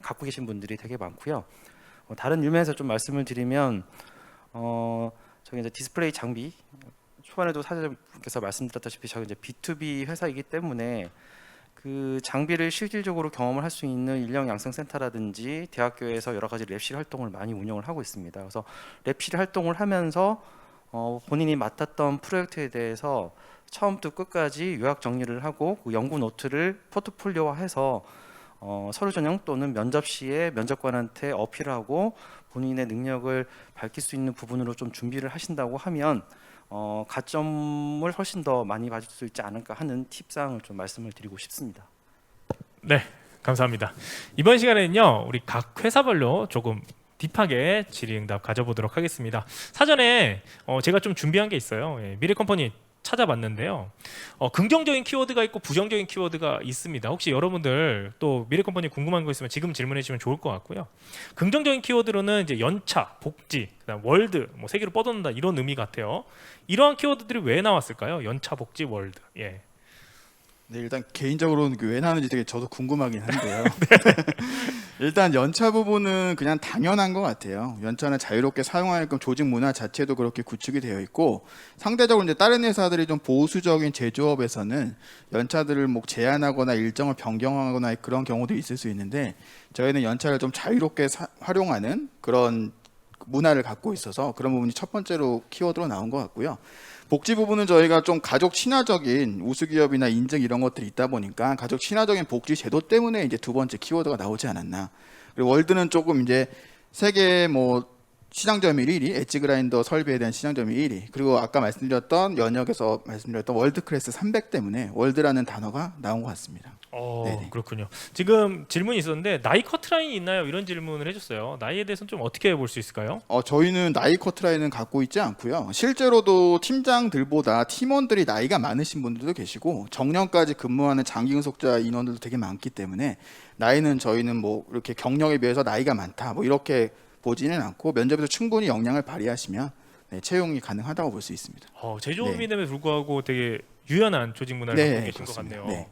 갖고 계신 분들이 되게 많고요. 다른 유면에서 좀 말씀을 드리면 저희 이제 디스플레이 장비, 초반에도 사장님께서 말씀드렸다시피 저희 이제 B2B 회사이기 때문에 그 장비를 실질적으로 경험을 할 수 있는 인력 양성 센터라든지 대학교에서 여러 가지 랩실 활동을 많이 운영을 하고 있습니다. 그래서 랩실 활동을 하면서 본인이 맡았던 프로젝트에 대해서 처음부터 끝까지 요약 정리를 하고 그 연구 노트를 포트폴리오화해서 서류 전형 또는 면접 시에 면접관한테 어필하고 본인의 능력을 밝힐 수 있는 부분으로 좀 준비를 하신다고 하면 가점을 훨씬 더 많이 받을 수 있지 않을까 하는 팁사항을 좀 말씀을 드리고 싶습니다. 네, 감사합니다. 이번 시간에는요, 우리 각 회사별로 조금 딥하게 질의응답 가져보도록 하겠습니다. 사전에 제가 좀 준비한 게 있어요. 미래컴퍼니 찾아봤는데요. 긍정적인 키워드가 있고 부정적인 키워드가 있습니다. 혹시 여러분들 또 미래컴퍼니 궁금한 거 있으면 지금 질문해 주시면 좋을 것 같고요. 긍정적인 키워드로는 이제 연차, 복지, 그다음 월드, 뭐 세계로 뻗어난다 이런 의미 같아요. 이러한 키워드들이 왜 나왔을까요? 연차, 복지, 월드. 예. 네, 일단 개인적으로는 왜 나는지 되게 저도 궁금하긴 한데요. 일단 연차 부분은 그냥 당연한 것 같아요. 연차는 자유롭게 사용하게끔 조직 문화 자체도 그렇게 구축이 되어 있고, 상대적으로 이제 다른 회사들이 좀 보수적인 제조업에서는 연차들을 뭐 제한하거나 일정을 변경하거나 그런 경우도 있을 수 있는데, 저희는 연차를 좀 자유롭게 활용하는 그런 문화를 갖고 있어서 그런 부분이 첫 번째로 키워드로 나온 것 같고요. 복지 부분은 저희가 좀 가족 친화적인 우수기업이나 인증 이런 것들이 있다 보니까 가족 친화적인 복지 제도 때문에 이제 두 번째 키워드가 나오지 않았나. 그리고 월드는 조금 이제 세계 뭐 시장 점유율 1위, 엣지 그라인더 설비에 대한 시장 점유율 1위, 그리고 아까 말씀드렸던 연역에서 말씀드렸던 월드 클래스 300 때문에 월드라는 단어가 나온 것 같습니다. 네네. 그렇군요. 지금 질문이 있었는데 나이 커트라인이 있나요? 이런 질문을 해줬어요. 나이에 대해서는 좀 어떻게 볼 수 있을까요? 저희는 나이 커트라인은 갖고 있지 않고요. 실제로도 팀장들보다 팀원들이 나이가 많으신 분들도 계시고 정년까지 근무하는 장기 근속자 인원들도 되게 많기 때문에 나이는 저희는 뭐 이렇게 경력에 비해서 나이가 많다 뭐 이렇게 보지는 않고 면접에서 충분히 역량을 발휘하시면 네, 채용이 가능하다고 볼 수 있습니다. 제조업임에도 불구하고 되게 유연한 조직 문화를 네, 갖고 계신 그렇습니다. 것 같네요. 네.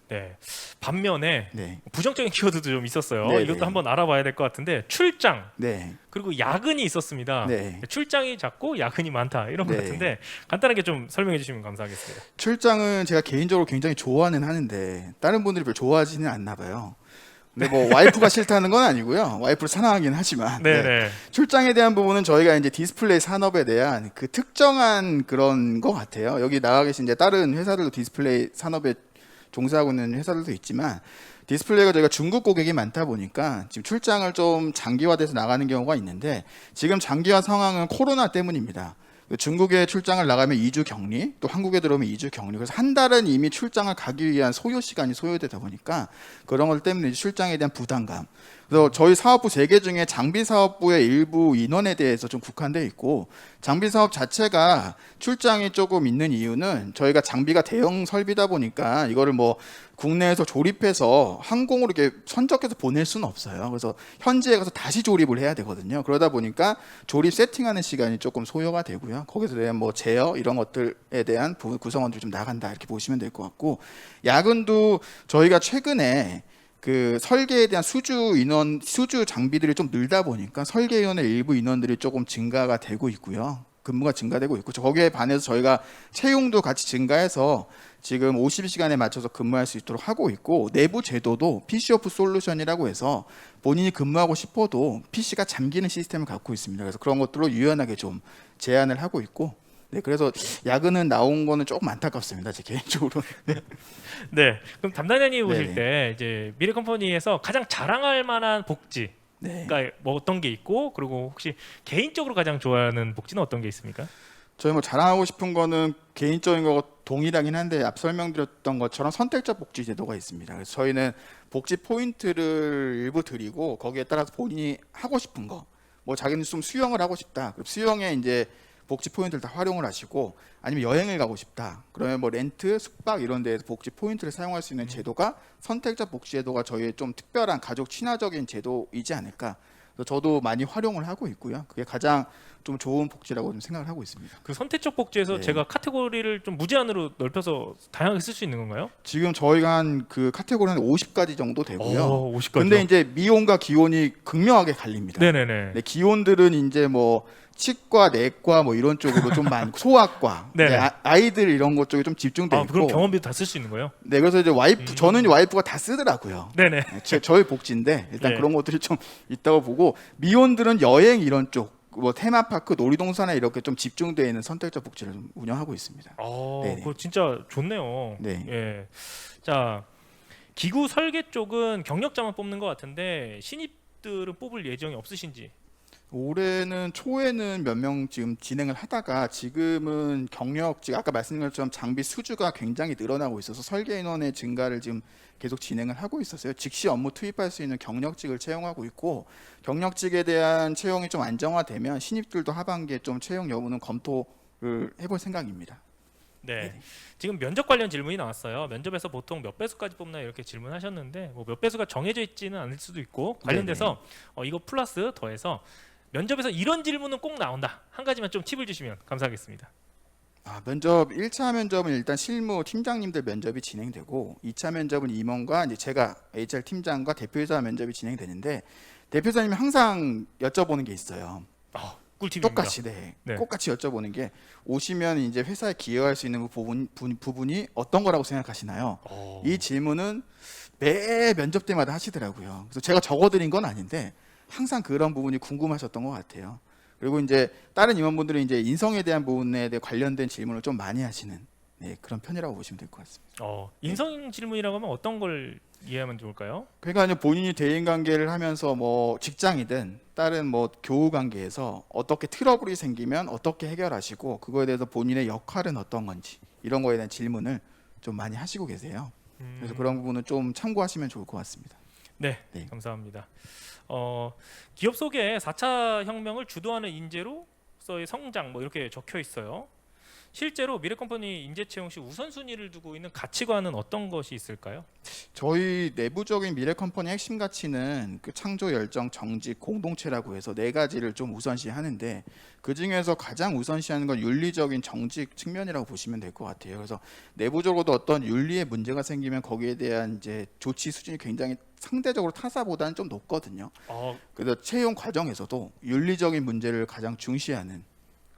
네. 반면에 네. 부정적인 키워드도 좀 있었어요. 네, 이것도 네. 한번 알아봐야 될 것 같은데 출장 네. 그리고 야근이 있었습니다. 네. 출장이 작고 야근이 많다 이런 것 네. 같은데 간단하게 좀 설명해 주시면 감사하겠습니다. 출장은 제가 개인적으로 굉장히 좋아는 하는데 다른 분들이 별로 좋아하지는 않나 봐요. 근데 뭐 와이프가 싫다는 건 아니고요. 와이프를 사랑하긴 하지만 네네. 출장에 대한 부분은 저희가 이제 디스플레이 산업에 대한 그 특정한 그런 것 같아요. 여기 나와 계신 이제 다른 회사들도 디스플레이 산업에 종사하고 있는 회사들도 있지만 디스플레이가 저희가 중국 고객이 많다 보니까 지금 출장을 좀 장기화돼서 나가는 경우가 있는데 지금 장기화 상황은 코로나 때문입니다. 중국에 출장을 나가면 2주 격리, 또 한국에 들어오면 2주 격리. 그래서 한 달은 이미 출장을 가기 위한 소요 시간이 소요되다 보니까 그런 것 때문에 출장에 대한 부담감. 그래서 저희 사업부 3개 중에 장비 사업부의 일부 인원에 대해서 좀 국한되어 있고 장비 사업 자체가 출장이 조금 있는 이유는 저희가 장비가 대형 설비다 보니까 이거를 뭐 국내에서 조립해서 항공으로 이렇게 선적해서 보낼 수는 없어요. 그래서 현지에 가서 다시 조립을 해야 되거든요. 그러다 보니까 조립 세팅하는 시간이 조금 소요가 되고요. 거기서 대한 뭐 제어 이런 것들에 대한 부분 구성원들이 좀 나간다 이렇게 보시면 될 것 같고 야근도 저희가 최근에 그 설계에 대한 수주 장비들이 좀 늘다 보니까 설계 인원의 일부 인원들이 조금 증가가 되고 있고요. 근무가 증가되고 있고 거기에 반해서 저희가 채용도 같이 증가해서 지금 50시간에 맞춰서 근무할 수 있도록 하고 있고 내부 제도도 PC 오프 솔루션이라고 해서 본인이 근무하고 싶어도 PC가 잠기는 시스템을 갖고 있습니다. 그래서 그런 것들로 유연하게 좀 제한을 하고 있고 네, 그래서 야근은 나온 거는 조금 안타깝습니다. 제 개인적으로. 네. 네. 그럼 담당자님 보실 네네. 때 이제 미래컴퍼니에서 가장 자랑할 만한 복지 네. 그러니까 뭐 어떤 게 있고 그리고 혹시 개인적으로 가장 좋아하는 복지는 어떤 게 있습니까? 저희 뭐 자랑하고 싶은 거는 개인적인 거 동일하긴 한데 앞 설명드렸던 것처럼 선택적 복지 제도가 있습니다. 그래서 저희는 복지 포인트를 일부 드리고 거기에 따라서 본인이 하고 싶은 거, 뭐 자기는 좀 수영을 하고 싶다. 그럼 수영에 이제 복지 포인트를 다 활용을 하시고 아니면 여행을 가고 싶다. 그러면 뭐 렌트, 숙박 이런 데에서 복지 포인트를 사용할 수 있는 제도가 선택적 복지 제도가 저희의 좀 특별한 가족 친화적인 제도이지 않을까. 그래서 저도 많이 활용을 하고 있고요. 그게 가장 좀 좋은 복지라고 좀 생각을 하고 있습니다. 그 선택적 복지에서 네. 제가 카테고리를 좀 무제한으로 넓혀서 다양하게 쓸 수 있는 건가요? 지금 저희가 한 그 카테고리는 50가지 정도 되고요. 50가지. 근데 이제 미온과 기온이 극명하게 갈립니다. 네네네. 네, 기온들은 이제 뭐 치과, 내과 뭐 이런 쪽으로 좀 많고 소아과, 네. 네, 아이들 이런 것 쪽에 좀 집중돼 있고. 그럼 병원비도 다 쓸 수 있는 거예요? 네, 그래서 이제 저는 와이프가 다 쓰더라고요. 네네. 저희 복지인데 일단 네. 그런 것들이 좀 있다고 보고 미혼들은 여행 이런 쪽, 뭐 테마파크, 놀이동산에 이렇게 좀 집중되어 있는 선택적 복지를 좀 운영하고 있습니다. 네네. 그거 진짜 좋네요. 네. 예. 자, 기구 설계 쪽은 경력자만 뽑는 것 같은데 신입들은 뽑을 예정이 없으신지? 올해는 초에는 몇 명 지금 진행을 하다가 지금은 경력직 아까 말씀드린 것처럼 장비 수주가 굉장히 늘어나고 있어서 설계 인원의 증가를 지금 계속 진행을 하고 있었어요. 즉시 업무 투입할 수 있는 경력직을 채용하고 있고 경력직에 대한 채용이 좀 안정화되면 신입들도 하반기에 좀 채용 여부는 검토를 해볼 생각입니다. 네. 지금 면접 관련 질문이 나왔어요. 면접에서 보통 몇 배수까지 뽑나 이렇게 질문하셨는데 뭐 몇 배수가 정해져 있지는 않을 수도 있고 관련돼서 이거 플러스 더해서 면접에서 이런 질문은 꼭 나온다. 한 가지만 좀 팁을 주시면 감사하겠습니다. 면접 1차 면접은 일단 실무 팀장님들 면접이 진행되고 2차 면접은 임원과 이제 제가 HR 팀장과 대표이사 면접이 진행되는데 대표이사님이 항상 여쭤보는 게 있어요. 꿀팁입니다. 똑같이 네. 똑같이 여쭤보는 게 오시면 이제 회사에 기여할 수 있는 부분이 어떤 거라고 생각하시나요? 이 질문은 매 면접 때마다 하시더라고요. 그래서 제가 적어드린 건 아닌데 항상 그런 부분이 궁금하셨던 것 같아요. 그리고 이제 다른 임원분들은 이제 인성에 대한 부분에 대해 관련된 질문을 좀 많이 하시는 그런 편이라고 보시면 될 것 같습니다. 인성 질문이라고 하면 어떤 걸 이해하면 좋을까요? 그러니까 이제 본인이 대인 관계를 하면서 뭐 직장이든 다른 뭐 교우 관계에서 어떻게 트러블이 생기면 어떻게 해결하시고 그거에 대해서 본인의 역할은 어떤 건지 이런 거에 대한 질문을 좀 많이 하시고 계세요. 그래서 그런 부분은 좀 참고하시면 좋을 것 같습니다. 네. 감사합니다. 기업 속에 4차 혁명을 주도하는 인재로서의 성장 뭐 이렇게 적혀 있어요. 실제로 미래컴퍼니 인재 채용 시 우선순위를 두고 있는 가치관은 어떤 것이 있을까요? 저희 내부적인 미래컴퍼니 핵심 가치는 그 창조, 열정, 정직, 공동체라고 해서 4가지를 좀 우선시하는데 그 중에서 가장 우선시하는 건 윤리적인 정직 측면이라고 보시면 될 것 같아요. 그래서 내부적으로도 어떤 윤리에 문제가 생기면 거기에 대한 이제 조치 수준이 굉장히 상대적으로 타사보다는 좀 높거든요. 그래서 채용 과정에서도 윤리적인 문제를 가장 중시하는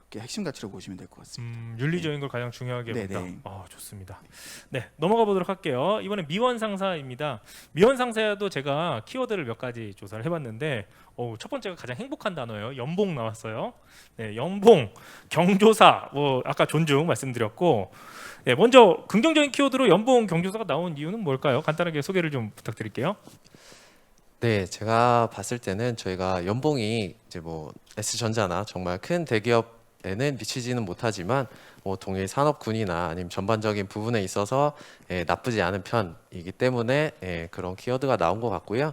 게 핵심 가치로 보시면 될 것 같습니다. 윤리적인 걸 가장 중요하게 본다. 네네. 좋습니다. 네, 넘어가 보도록 할게요. 이번엔 미원 상사입니다. 미원 상사도 제가 키워드를 몇 가지 조사를 해봤는데 첫 번째가 가장 행복한 단어예요. 연봉 나왔어요. 네, 연봉, 경조사, 뭐 아까 존중 말씀드렸고, 네, 먼저 긍정적인 키워드로 연봉, 경조사가 나온 이유는 뭘까요? 간단하게 소개를 좀 부탁드릴게요. 네, 제가 봤을 때는 저희가 연봉이 이제 뭐 S전자나 정말 큰 대기업에는 미치지는 못하지만 뭐 동일 산업군이나 아니면 전반적인 부분에 있어서 나쁘지 않은 편이기 때문에 그런 키워드가 나온 것 같고요.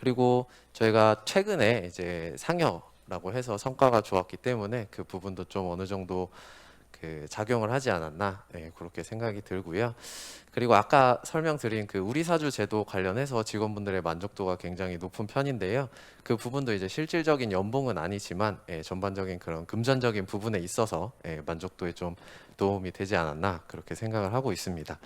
그리고 저희가 최근에 이제 상여라고 해서 성과가 좋았기 때문에 그 부분도 좀 어느 정도 그 작용을 하지 않았나 그렇게 생각이 들고요. 그리고 아까 설명드린 그 우리사주 제도 관련해서 직원분들의 만족도가 굉장히 높은 편인데요. 그 부분도 이제 실질적인 연봉은 아니지만 전반적인 그런 금전적인 부분에 있어서 만족도에 좀 도움이 되지 않았나 그렇게 생각을 하고 있습니다.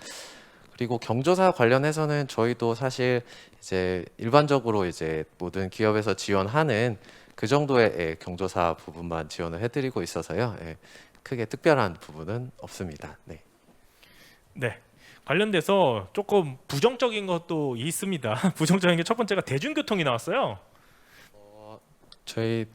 그리고 경조사 관련해서는 저희도 사실 이제 일반적으로 이제 모든 기업에서 지원하는 그 정도의 경조사 부분만 지원을 해드리고 있어서요. 크게 특별한 부분은 없습니다. 네. 네. 관련돼서 조금 부정적인 것도 있습니다. 부정적인 게 첫 번째가 대중교통이 나왔어요. 저희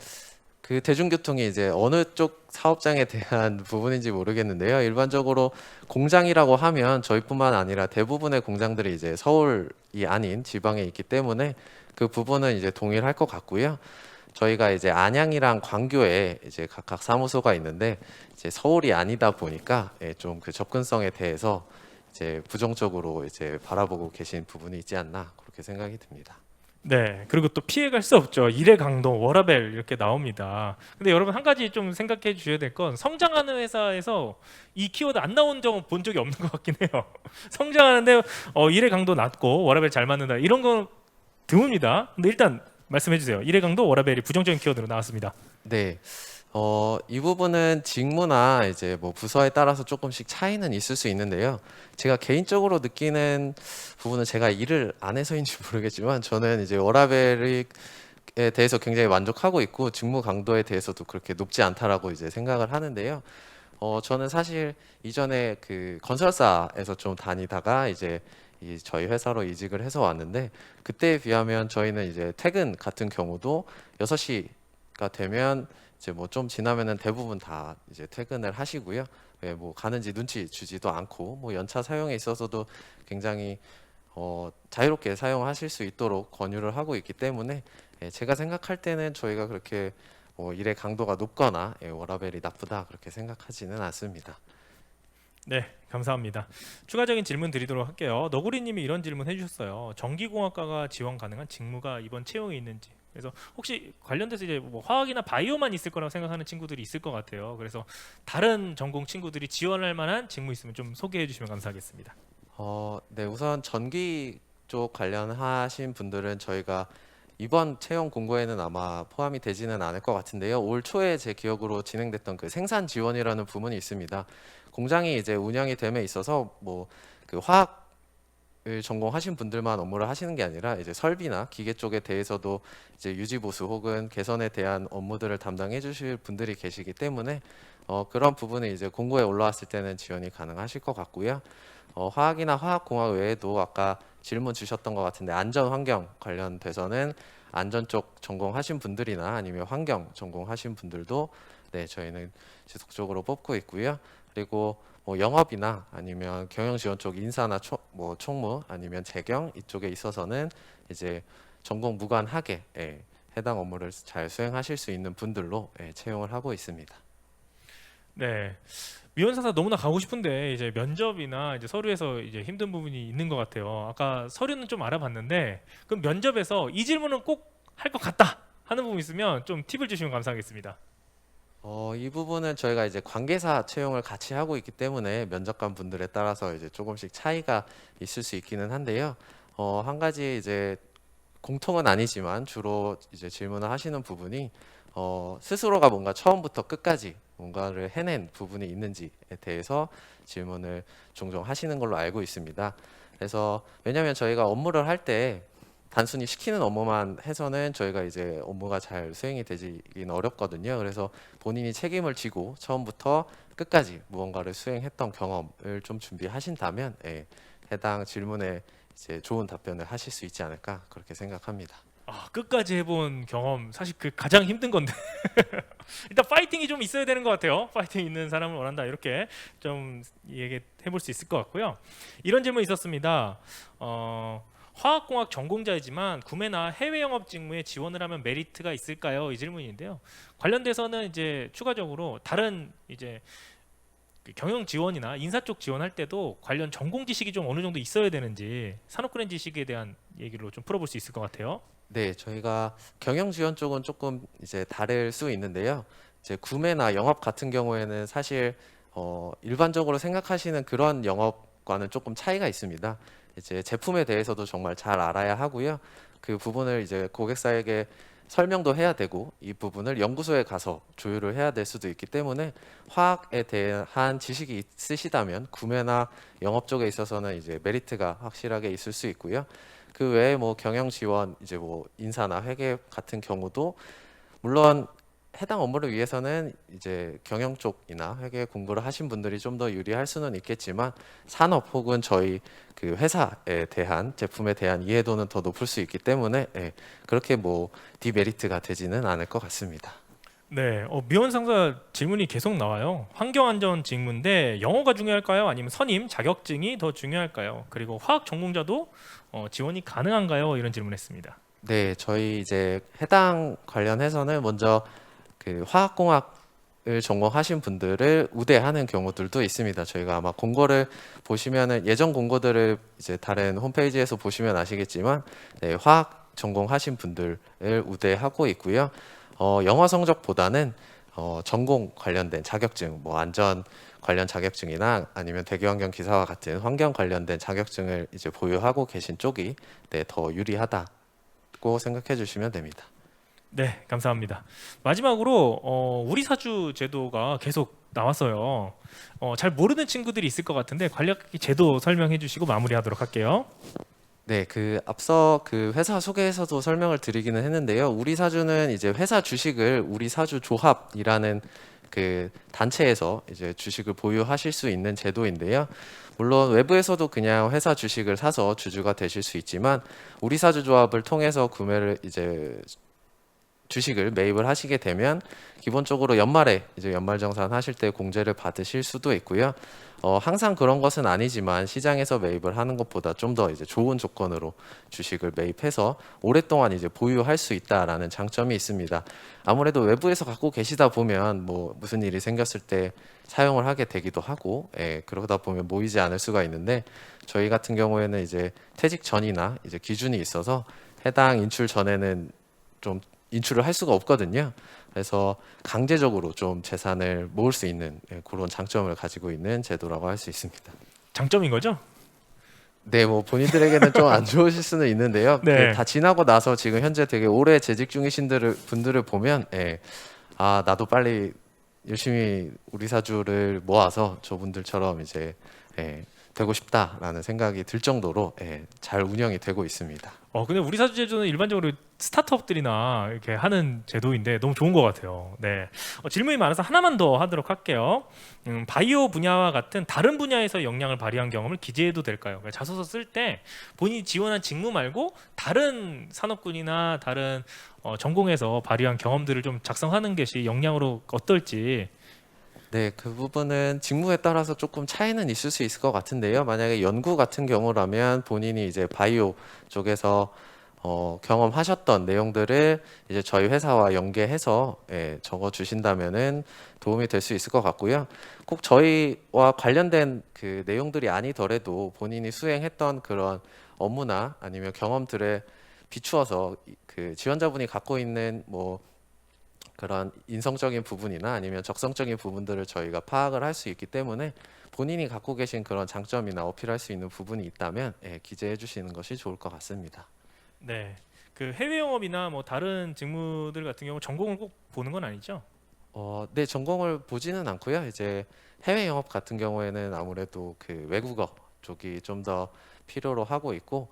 그 대중교통이 이제 어느 쪽 사업장에 대한 부분인지 모르겠는데요. 일반적으로 공장이라고 하면 저희뿐만 아니라 대부분의 공장들이 이제 서울이 아닌 지방에 있기 때문에 그 부분은 이제 동일할 것 같고요. 저희가 이제 안양이랑 광교에 이제 각각 사무소가 있는데 이제 서울이 아니다 보니까 좀 그 접근성에 대해서 이제 부정적으로 이제 바라보고 계신 부분이 있지 않나 그렇게 생각이 듭니다. 네. 그리고 또 피해갈 수 없죠. 일의 강도, 워라밸 이렇게 나옵니다. 근데 여러분 한 가지 좀 생각해 주셔야 될 건 성장하는 회사에서 이 키워드 안 나온 적은 본 적이 없는 것 같긴 해요. 성장하는데 일의 강도 낮고 워라밸 잘 맞는다 이런 건 드뭅니다. 근데 일단 말씀해 주세요. 일의 강도, 워라밸이 부정적인 키워드로 나왔습니다. 네. 이 부분은 직무나 이제 뭐 부서에 따라서 조금씩 차이는 있을 수 있는데요. 제가 개인적으로 느끼는 부분은 제가 일을 안 해서인지 모르겠지만 저는 이제 워라밸에 대해서 굉장히 만족하고 있고 직무 강도에 대해서도 그렇게 높지 않다라고 이제 생각을 하는데요. 저는 사실 이전에 그 건설사에서 좀 다니다가 이제 저희 회사로 이직을 해서 왔는데 그때에 비하면 저희는 이제 퇴근 같은 경우도 6시가 되면 이제 뭐 좀 지나면은 대부분 다 이제 퇴근을 하시고요. 뭐 가는지 눈치 주지도 않고 뭐 연차 사용에 있어서도 굉장히 자유롭게 사용하실 수 있도록 권유를 하고 있기 때문에 제가 생각할 때는 저희가 그렇게 일의 강도가 높거나 워라밸이 나쁘다 그렇게 생각하지는 않습니다. 네, 감사합니다. 추가적인 질문 드리도록 할게요. 너구리님이 이런 질문 해주셨어요. 전기공학과가 지원 가능한 직무가 이번 채용에 있는지 그래서 혹시 관련돼서 이제 뭐 화학이나 바이오만 있을 거라고 생각하는 친구들이 있을 것 같아요. 그래서 다른 전공 친구들이 지원할 만한 직무 있으면 좀 소개해 주시면 감사하겠습니다. 네, 우선 전기 쪽 관련하신 분들은 저희가 이번 채용 공고에는 아마 포함이 되지는 않을 것 같은데요. 올 초에 제 기억으로 진행됐던 그 생산 지원이라는 부문이 있습니다. 공장이 이제 운영이 됨에 있어서 뭐 그 화학을 전공하신 분들만 업무를 하시는 게 아니라 이제 설비나 기계 쪽에 대해서도 이제 유지 보수 혹은 개선에 대한 업무들을 담당해 주실 분들이 계시기 때문에 그런 부분이 이제 공고에 올라왔을 때는 지원이 가능하실 것 같고요. 화학이나 화학공학 외에도 아까 질문 주셨던 것 같은데 안전 환경 관련돼서는 안전 쪽 전공하신 분들이나 아니면 환경 전공하신 분들도 네, 저희는 지속적으로 뽑고 있고요. 그리고 뭐 영업이나 아니면 경영 지원 쪽 인사나 뭐 총무 아니면 재경 이쪽에 있어서는 이제 전공 무관하게 해당 업무를 잘 수행하실 수 있는 분들로 채용을 하고 있습니다. 네. 미원 상사 너무나 가고 싶은데 이제 면접이나 이제 서류에서 이제 힘든 부분이 있는 것 같아요. 아까 서류는 좀 알아봤는데 그럼 면접에서 이 질문은 꼭 할 것 같다 하는 부분 있으면 좀 팁을 주시면 감사하겠습니다. 이 부분은 저희가 이제 관계사 채용을 같이 하고 있기 때문에 면접관 분들에 따라서 이제 조금씩 차이가 있을 수 있기는 한데요. 한 가지 이제 공통은 아니지만 주로 이제 질문을 하시는 부분이 스스로가 뭔가 처음부터 끝까지 뭔가를 해낸 부분이 있는지에 대해서 질문을 종종 하시는 걸로 알고 있습니다. 그래서 왜냐하면 저희가 업무를 할 때 단순히 시키는 업무만 해서는 저희가 이제 업무가 잘 수행이 되긴 어렵거든요. 그래서 본인이 책임을 지고 처음부터 끝까지 무언가를 수행했던 경험을 좀 준비하신다면 해당 질문에 이제 좋은 답변을 하실 수 있지 않을까 그렇게 생각합니다. 아, 끝까지 해본 경험 사실 그 가장 힘든 건데 일단 파이팅이 좀 있어야 되는 것 같아요. 파이팅 있는 사람을 원한다 이렇게 좀 얘기해 볼 수 있을 것 같고요. 이런 질문이 있었습니다. 화학공학 전공자이지만 구매나 해외 영업 직무에 지원을 하면 메리트가 있을까요? 이 질문인데요. 관련돼서는 이제 추가적으로 다른 이제 그 경영 지원이나 인사 쪽 지원할 때도 관련 전공 지식이 좀 어느 정도 있어야 되는지 산업그랜 지식에 대한 얘기로 좀 풀어볼 수 있을 것 같아요. 네, 저희가 경영 지원 쪽은 조금 이제 다를 수 있는데요. 이제 구매나 영업 같은 경우에는 사실 일반적으로 생각하시는 그런 영업과는 조금 차이가 있습니다. 이제 제품에 대해서도 정말 잘 알아야 하고요. 그 부분을 이제 고객사에게 설명도 해야 되고 이 부분을 연구소에 가서 조율을 해야 될 수도 있기 때문에 화학에 대한 지식이 있으시다면 구매나 영업 쪽에 있어서는 이제 메리트가 확실하게 있을 수 있고요. 그 외에 뭐 경영 지원, 이제 뭐 인사나 회계 같은 경우도 물론 해당 업무를 위해서는 이제 경영 쪽이나 회계 공부를 하신 분들이 좀 더 유리할 수는 있겠지만 산업 혹은 저희 그 회사에 대한 제품에 대한 이해도는 더 높을 수 있기 때문에 그렇게 뭐 디메리트가 되지는 않을 것 같습니다. 네, 미원 상사 질문이 계속 나와요. 환경안전 직무인데 영어가 중요할까요? 아니면 선임 자격증이 더 중요할까요? 그리고 화학 전공자도 지원이 가능한가요? 이런 질문했습니다. 네, 저희 이제 해당 관련해서는 먼저 그 화학공학을 전공하신 분들을 우대하는 경우들도 있습니다. 저희가 아마 공고를 보시면은 예전 공고들을 이제 다른 홈페이지에서 보시면 아시겠지만 네, 화학 전공하신 분들을 우대하고 있고요. 영어 성적보다는 전공 관련된 자격증, 뭐 안전 관련 자격증이나 아니면 대기환경 기사와 같은 환경 관련된 자격증을 이제 보유하고 계신 쪽이 더 유리하다고 생각해 주시면 됩니다. 네, 감사합니다. 마지막으로 우리 사주 제도가 계속 나왔어요. 잘 모르는 친구들이 있을 것 같은데 간략하게 제도 설명해 주시고 마무리하도록 할게요. 네, 그 앞서 그 회사 소개에서도 설명을 드리기는 했는데요. 우리 사주는 이제 회사 주식을 우리 사주 조합이라는 그 단체에서 이제 주식을 보유하실 수 있는 제도인데요. 물론 외부에서도 그냥 회사 주식을 사서 주주가 되실 수 있지만 우리 사주 조합을 통해서 구매를 이제 주식을 매입을 하시게 되면 기본적으로 연말에 이제 연말정산 하실 때 공제를 받으실 수도 있고요. 항상 그런 것은 아니지만 시장에서 매입을 하는 것보다 좀 더 이제 좋은 조건으로 주식을 매입해서 오랫동안 이제 보유할 수 있다라는 장점이 있습니다. 아무래도 외부에서 갖고 계시다 보면 뭐 무슨 일이 생겼을 때 사용을 하게 되기도 하고, 그러다 보면 모이지 않을 수가 있는데 저희 같은 경우에는 이제 퇴직 전이나 이제 기준이 있어서 해당 인출 전에는 좀 인출을 할 수가 없거든요. 그래서 강제적으로 좀 재산을 모을 수 있는 그런 장점을 가지고 있는 제도라고 할 수 있습니다. 장점인 거죠? 네, 뭐 본인들에게는 좀 안 좋으실 수는 있는데요. 네. 다 지나고 나서 지금 현재 되게 오래 재직 중이신 분들을 보면, 아 나도 빨리 열심히 우리 사주를 모아서 저분들처럼 이제 되고 싶다라는 생각이 들 정도로 잘 운영이 되고 있습니다. 근데 우리 사주 제도는 일반적으로 스타트업들이나 이렇게 하는 제도인데 너무 좋은 것 같아요. 네. 질문이 많아서 하나만 더 하도록 할게요. 바이오 분야와 같은 다른 분야에서 역량을 발휘한 경험을 기재해도 될까요? 그러니까 자소서 쓸 때 본인이 지원한 직무 말고 다른 산업군이나 다른 전공에서 발휘한 경험들을 좀 작성하는 것이 역량으로 어떨지. 네, 그 부분은 직무에 따라서 조금 차이는 있을 수 있을 것 같은데요. 만약에 연구 같은 경우라면 본인이 이제 바이오 쪽에서 경험하셨던 내용들을 이제 저희 회사와 연계해서 적어 주신다면은 도움이 될 수 있을 것 같고요. 꼭 저희와 관련된 그 내용들이 아니더라도 본인이 수행했던 그런 업무나 아니면 경험들에 비추어서 그 지원자분이 갖고 있는 뭐 그런 인성적인 부분이나 아니면 적성적인 부분들을 저희가 파악을 할 수 있기 때문에 본인이 갖고 계신 그런 장점이나 어필할 수 있는 부분이 있다면 기재해 주시는 것이 좋을 것 같습니다. 네. 그 해외 영업이나 뭐 다른 직무들 같은 경우 전공을 꼭 보는 건 아니죠? 네, 전공을 보지는 않고요. 이제 해외 영업 같은 경우에는 아무래도 그 외국어 쪽이 좀 더 필요로 하고 있고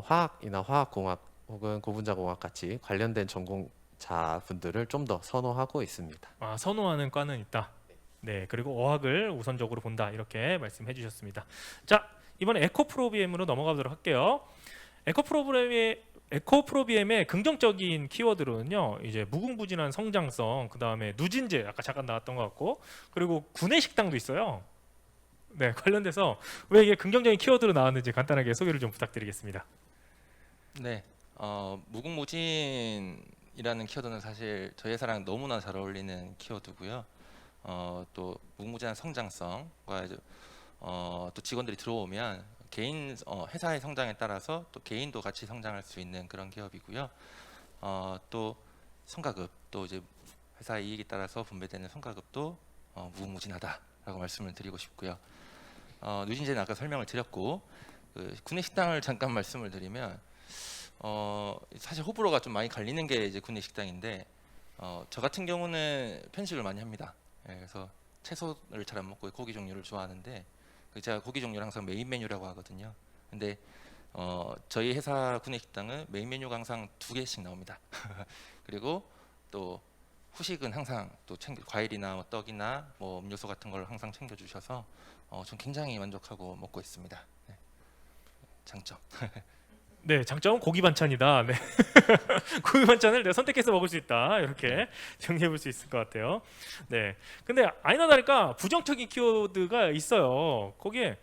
화학이나 화학공학 혹은 고분자공학 같이 관련된 전공자분들을 좀 더 선호하고 있습니다. 선호하는 과는 있다. 네, 그리고 어학을 우선적으로 본다 이렇게 말씀해 주셨습니다. 자, 이번에 에코프로비엠으로 넘어가도록 할게요. 에코프로비엠의 긍정적인 키워드로는요, 이제 무궁무진한 성장성, 그 다음에 누진제 아까 잠깐 나왔던 것 같고, 그리고 구내식당도 있어요. 네, 관련돼서 왜 이게 긍정적인 키워드로 나왔는지 간단하게 소개를 좀 부탁드리겠습니다. 네, 무궁무진이라는 키워드는 사실 저희 회사랑 너무나 잘 어울리는 키워드고요. 또 무궁무진한 성장성과 이제, 또 직원들이 들어오면 개인 회사의 성장에 따라서 또 개인도 같이 성장할 수 있는 그런 기업이고요. 또 성과급, 또 이제 회사의 이익에 따라서 분배되는 성과급도 무궁무진하다라고 말씀을 드리고 싶고요. 누진제는 아까 설명을 드렸고, 그 구내식당을 잠깐 말씀을 드리면 사실 호불호가 좀 많이 갈리는 게 이제 구내식당인데, 저 같은 경우는 편식을 많이 합니다. 그래서 채소를 잘 안 먹고 고기 종류를 좋아하는데, 제가 고기 종류를 항상 메인 메뉴라고 하거든요. 근데 저희 회사 구내식당은 메인 메뉴가 항상 2개씩 나옵니다. 그리고 또 후식은 항상 또 과일이나 뭐 떡이나 뭐 음료수 같은 걸 항상 챙겨 주셔서 전 굉장히 만족하고 먹고 있습니다. 네. 장점. 네, 장점은 고기 반찬이다. 네. 고기 반찬을 내가 선택해서 먹을 수 있다. 이렇게 정리해 볼 수 있을 것 같아요. 네. 근데 아니나 다를까 부정적인 키워드가 있어요. 거기에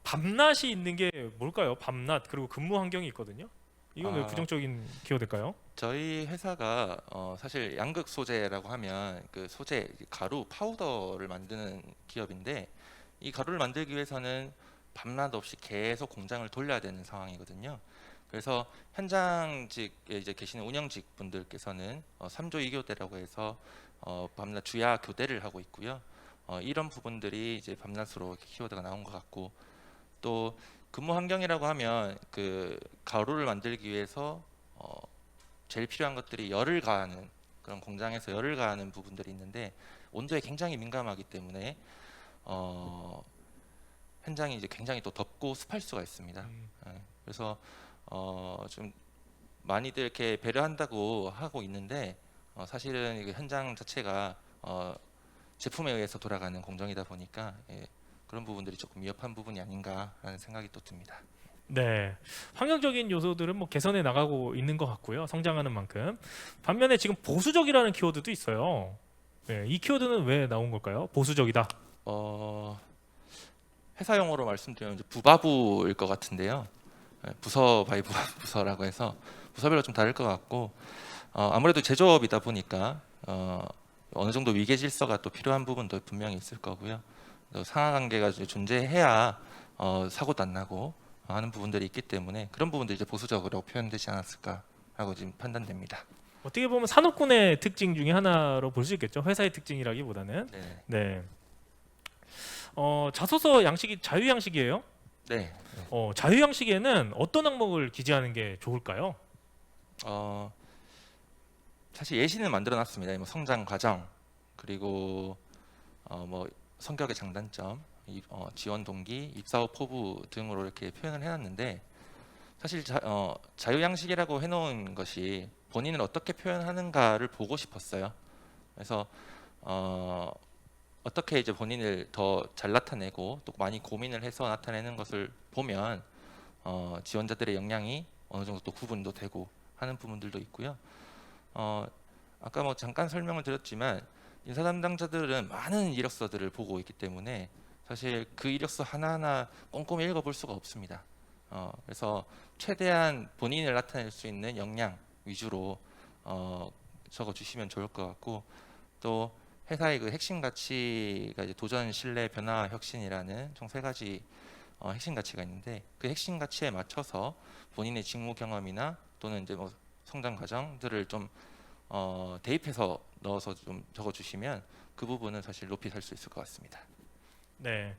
밤낮이 있는 게 뭘까요? 밤낮 그리고 근무 환경이 있거든요. 이건 왜 부정적인 키워드일까요? 저희 회사가 사실 양극 소재라고 하면 그 소재 가루 파우더를 만드는 기업인데, 이 가루를 만들기 위해서는 밤낮 없이 계속 공장을 돌려야 되는 상황이거든요. 그래서 현장직에 이제 계시는 운영직 분들께서는 3조 2교대라고 해서 밤낮 주야 교대를 하고 있고요. 이런 부분들이 이제 밤낮으로 키워드가 나온 것 같고, 또 근무 환경이라고 하면 그 가루를 만들기 위해서 제일 필요한 것들이 열을 가하는, 그런 공장에서 열을 가하는 부분들이 있는데 온도에 굉장히 민감하기 때문에 현장이 이제 굉장히 또 덥고 습할 수가 있습니다. 그래서 좀 많이들 이렇게 배려한다고 하고 있는데 사실은 이게 현장 자체가 제품에 의해서 돌아가는 공정이다 보니까 그런 부분들이 조금 위협한 부분이 아닌가라는 생각이 또 듭니다. 네, 환경적인 요소들은 뭐 개선해 나가고 있는 것 같고요. 성장하는 만큼. 반면에 지금 보수적이라는 키워드도 있어요. 네, 이 키워드는 왜 나온 걸까요? 보수적이다. 회사 용어로 말씀드리면 이제 부바부일 것 같은데요. 부서 바이 부서라고 해서 부서별로 좀 다를 것 같고, 아무래도 제조업이다 보니까 어느 정도 위계 질서가 또 필요한 부분도 분명히 있을 거고요. 또 상하 관계가 존재해야 사고도 안 나고 하는 부분들이 있기 때문에 그런 부분들이 이제 보수적으로 표현되지 않았을까 라고 지금 판단됩니다. 어떻게 보면 산업군의 특징 중에 하나로 볼 수 있겠죠. 회사의 특징이라기보다는. 네. 네. 자소서 양식이 자유 양식이에요. 네. 자유 양식에는 어떤 항목을 기재하는 게 좋을까요? 사실 예시는 만들어 놨습니다. 뭐 성장 과정, 그리고 뭐 성격의 장단점, 지원 동기, 입사 후 포부 등으로 이렇게 표현을 해놨는데, 사실 자유 양식이라고 해놓은 것이 본인을 어떻게 표현하는가를 보고 싶었어요. 그래서 어떻게 이제 본인을 더 잘 나타내고 또 많이 고민을 해서 나타내는 것을 보면 지원자들의 역량이 어느 정도 또 구분도 되고 하는 부분들도 있고요. 아까 뭐 잠깐 설명을 드렸지만 인사 담당자들은 많은 이력서들을 보고 있기 때문에 사실 그 이력서 하나하나 꼼꼼히 읽어볼 수가 없습니다. 그래서 최대한 본인을 나타낼 수 있는 역량 위주로 적어주시면 좋을 것 같고, 또 회사의 그 핵심 가치가 이제 도전, 신뢰, 변화, 혁신이라는 총 3가지 핵심 가치가 있는데, 그 핵심 가치에 맞춰서 본인의 직무 경험이나 또는 이제 뭐 성장 과정들을 좀 대입해서 넣어서 좀 적어주시면 그 부분은 사실 높이 살 수 있을 것 같습니다. 네.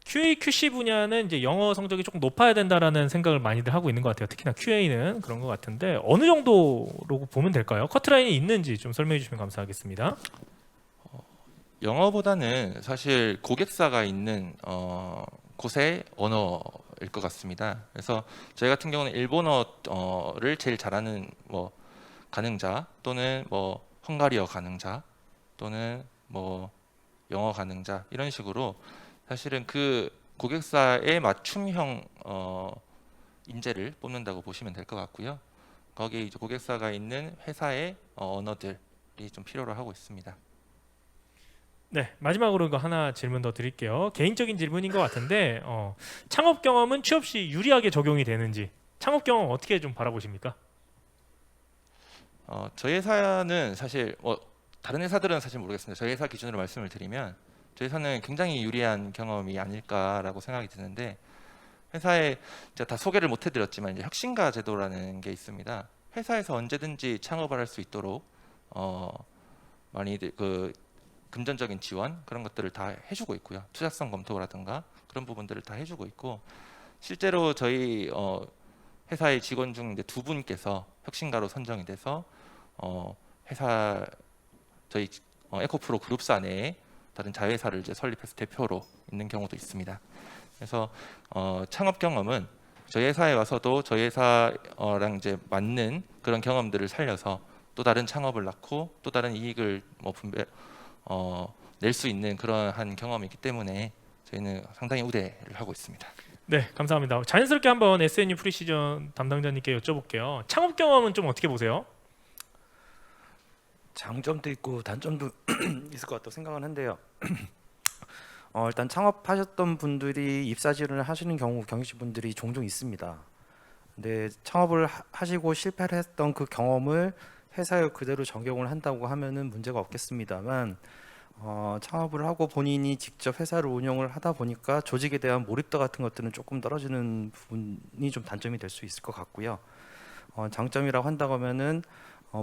QA, QC 분야는 이제 영어 성적이 조금 높아야 된다라는 생각을 많이들 하고 있는 것 같아요. 특히나 QA는 그런 것 같은데 어느 정도로 보면 될까요? 커트라인이 있는지 좀 설명해 주시면 감사하겠습니다. 영어보다는 사실 고객사가 있는 곳의 언어일 것 같습니다. 그래서 저희 같은 경우는 일본어를 제일 잘하는 뭐 가능자, 또는 뭐 헝가리어 가능자, 또는 뭐 영어 가능자, 이런 식으로 사실은 그 고객사의 맞춤형 인재를 뽑는다고 보시면 될 것 같고요. 거기에 이제 고객사가 있는 회사의 언어들이 좀 필요로 하고 있습니다. 네, 마지막으로 이거 하나 질문 더 드릴게요. 개인적인 질문인 것 같은데 창업 경험은 취업 시 유리하게 적용이 되는지, 창업 경험 어떻게 좀 바라보십니까? 저희 회사는 사실 다른 회사들은 사실 모르겠습니다. 저희 회사 기준으로 말씀을 드리면 저희 회사는 굉장히 유리한 경험이 아닐까라고 생각이 드는데, 회사에 제가 다 소개를 못 해드렸지만 이제 혁신가 제도라는 게 있습니다. 회사에서 언제든지 창업을 할 수 있도록 많이들 그 금전적인 지원 그런 것들을 다 해주고 있고요. 투자성 검토라든가 그런 부분들을 다 해주고 있고, 실제로 저희 회사의 직원 중 이제 2분께서 혁신가로 선정이 돼서 회사 저희 에코프로 그룹사 내에 다른 자회사를 이제 설립해서 대표로 있는 경우도 있습니다. 그래서 창업 경험은 저희 회사에 와서도 저희 회사랑 이제 맞는 그런 경험들을 살려서 또 다른 창업을 낳고 또 다른 이익을 뭐 낼 수 있는 그러한 경험이기 때문에 저희는 상당히 우대를 하고 있습니다. 네, 감사합니다. 자연스럽게 한번 SNU 프리시전 담당자님께 여쭤볼게요. 창업 경험은 좀 어떻게 보세요? 장점도 있고 단점도 있을 것 같다고 생각은 한데요. 일단 창업하셨던 분들이 입사지를 하시는 경영진분들이 종종 있습니다. 근데 창업을 하시고 실패를 했던 그 경험을 회사에 그대로 적용을 한다고 하면은 문제가 없겠습니다만, 창업을 하고 본인이 직접 회사를 운영을 하다 보니까 조직에 대한 몰입도 같은 것들은 조금 떨어지는 부분이 좀 단점이 될 수 있을 것 같고요. 장점이라고 한다고 하면은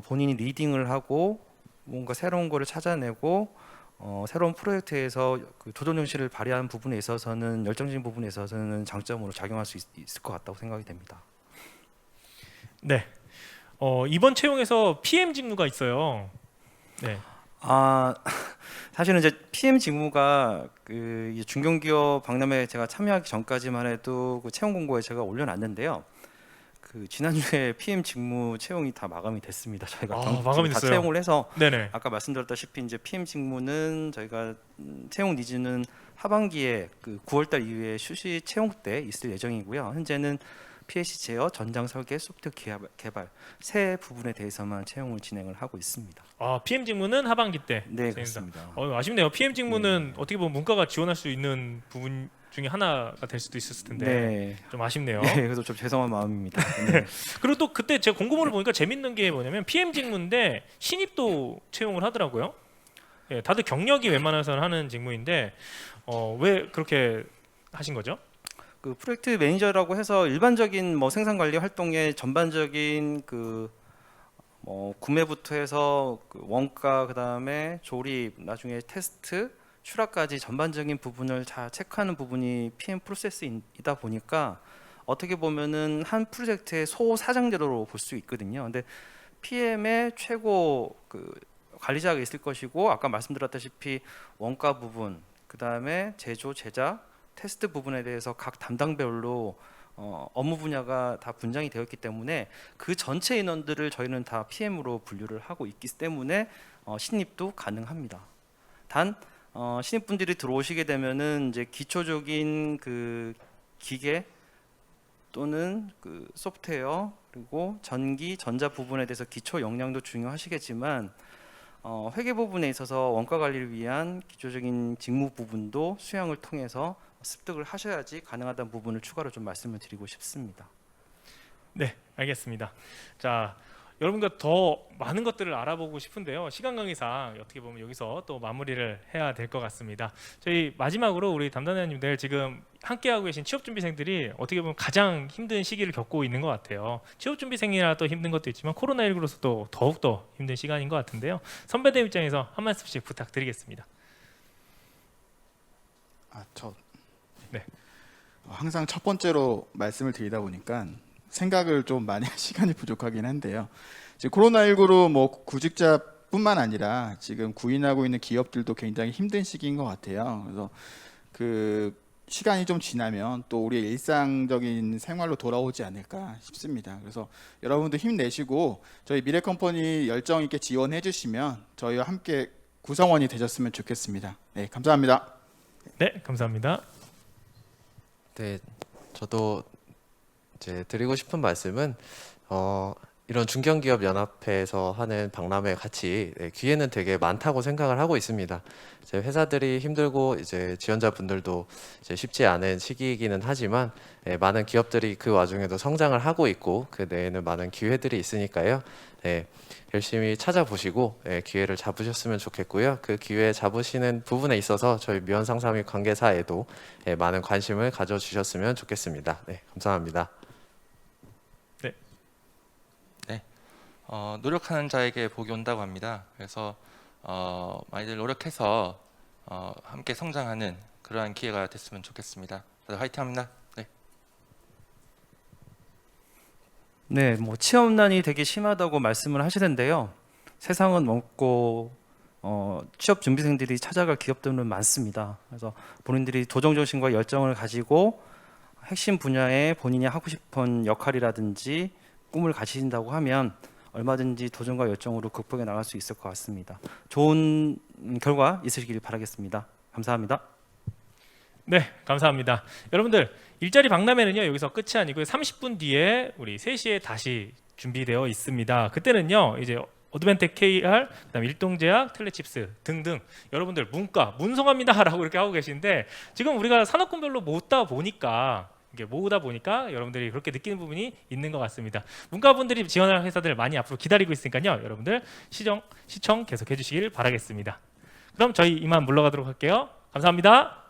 본인이 리딩을 하고 뭔가 새로운 거를 찾아내고 새로운 프로젝트에서 그 도전 정신을 발휘하는 부분에 있어서는, 열정적인 부분에 있어서는 장점으로 작용할 수 있을 것 같다고 생각이 됩니다. 네. 이번 채용에서 PM 직무가 있어요. 네. 사실은 이제 PM 직무가 이 중견기업 박람회 제가 참여하기 전까지만 해도 그 채용 공고에 제가 올려놨는데요. 그 지난주에 PM 직무 채용이 다 마감이 됐습니다. 저희가 마감이 다 됐어요. 채용을 해서, 네네. 아까 말씀드렸다시피 이제 PM 직무는 저희가 채용 니즈는 하반기에 그 9월달 이후에 수시 채용 때 있을 예정이고요. 현재는 PLC 제어, 전장 설계, 소프트웨어 개발 세 부분에 대해서만 채용을 진행을 하고 있습니다. PM 직무는 하반기 때. 네, 진행입니다. 그렇습니다. 아쉽네요. PM 직무는 어떻게 보면 문과가 지원할 수 있는 부분 중에 하나가 될 수도 있었을 텐데 네. 좀 아쉽네요. 네, 그래서 좀 죄송한 마음입니다. 네. 그리고 또 그때 제가 공고문을 보니까 재밌는 게 뭐냐면 PM 직무인데 신입도 채용을 하더라고요. 예, 다들 경력이 웬만해서는 하는 직무인데 왜 그렇게 하신 거죠? 그 프로젝트 매니저라고 해서 일반적인 뭐 생산 관리 활동의 전반적인 그 구매부터 해서 그 원가, 그다음에 조립, 나중에 테스트, 출하까지 전반적인 부분을 다 체크하는 부분이 PM 프로세스이다 보니까 어떻게 보면은 한 프로젝트의 소사장제로 볼 수 있거든요. 근데 PM의 최고 그 관리자가 있을 것이고, 아까 말씀드렸다시피 원가 부분, 그다음에 제조, 제작, 테스트 부분에 대해서 각 담당별로 업무 분야가 다 분장이 되어 있기 때문에 그 전체 인원들을 저희는 다 PM으로 분류를 하고 있기 때문에 신입도 가능합니다. 단 신입분들이 들어오시게 되면은 이제 기초적인 그 기계 또는 그 소프트웨어, 그리고 전기, 전자 부분에 대해서 기초 역량도 중요하시겠지만 회계 부분에 있어서 원가 관리를 위한 기초적인 직무 부분도 수양을 통해서 습득을 하셔야지 가능하다는 부분을 추가로 좀 말씀을 드리고 싶습니다. 네, 알겠습니다. 자, 여러분과 더 많은 것들을 알아보고 싶은데요. 시간 관계상 어떻게 보면 여기서 또 마무리를 해야 될 것 같습니다. 저희 마지막으로 우리 담당자님들 지금 함께하고 계신 취업준비생들이 어떻게 보면 가장 힘든 시기를 겪고 있는 것 같아요. 취업준비생이라 또 힘든 것도 있지만 코로나19로서도 더욱더 힘든 시간인 것 같은데요. 선배들 입장에서 한 말씀씩 부탁드리겠습니다. 네. 항상 첫 번째로 말씀을 드리다 보니까 생각을 좀 많이 할 시간이 부족하긴 한데요. 지금 코로나19로 뭐 구직자뿐만 아니라 지금 구인하고 있는 기업들도 굉장히 힘든 시기인 것 같아요. 그래서 그 시간이 좀 지나면 또 우리의 일상적인 생활로 돌아오지 않을까 싶습니다. 그래서 여러분들 힘내시고 저희 미래컴퍼니 열정 있게 지원해 주시면 저희와 함께 구성원이 되셨으면 좋겠습니다. 네, 감사합니다. 네, 감사합니다. 네, 저도 이제 드리고 싶은 말씀은 이런 중견기업 연합회에서 하는 박람회 같이 기회는 되게 많다고 생각을 하고 있습니다. 이제 회사들이 힘들고 이제 지원자분들도 이제 쉽지 않은 시기이기는 하지만 많은 기업들이 그 와중에도 성장을 하고 있고 그 내에는 많은 기회들이 있으니까요. 열심히 찾아보시고 기회를 잡으셨으면 좋겠고요. 그 기회 잡으시는 부분에 있어서 저희 미원상사 및 관계사에도 많은 관심을 가져주셨으면 좋겠습니다. 네, 감사합니다. 노력하는 자에게 복이 온다고 합니다. 그래서 많이들 노력해서 함께 성장하는 그러한 기회가 됐으면 좋겠습니다. 다들 화이팅합니다. 네. 네, 뭐 취업난이 되게 심하다고 말씀을 하시는데요. 세상은 넓고 취업 준비생들이 찾아갈 기업들은 많습니다. 그래서 본인들이 도전 정신과 열정을 가지고 핵심 분야에 본인이 하고 싶은 역할이라든지 꿈을 가지신다고 하면 얼마든지 도전과 열정으로 극복해 나갈 수 있을 것 같습니다. 좋은 결과 있으시길 바라겠습니다. 감사합니다. 네, 감사합니다. 여러분들 일자리 박람회는요 여기서 끝이 아니고요 30분 뒤에 우리 3시에 다시 준비되어 있습니다. 그때는요 이제 어드밴텍 KR, 그다음 일동제약, 텔레칩스 등등 여러분들 문과 문성합니다라고 이렇게 하고 계신데 지금 우리가 산업군별로 모으다 보니까 여러분들이 그렇게 느끼는 부분이 있는 것 같습니다. 문과분들이 지원할 회사들 많이 앞으로 기다리고 있으니까요. 여러분들 시청 계속 해주시길 바라겠습니다. 그럼 저희 이만 물러가도록 할게요. 감사합니다.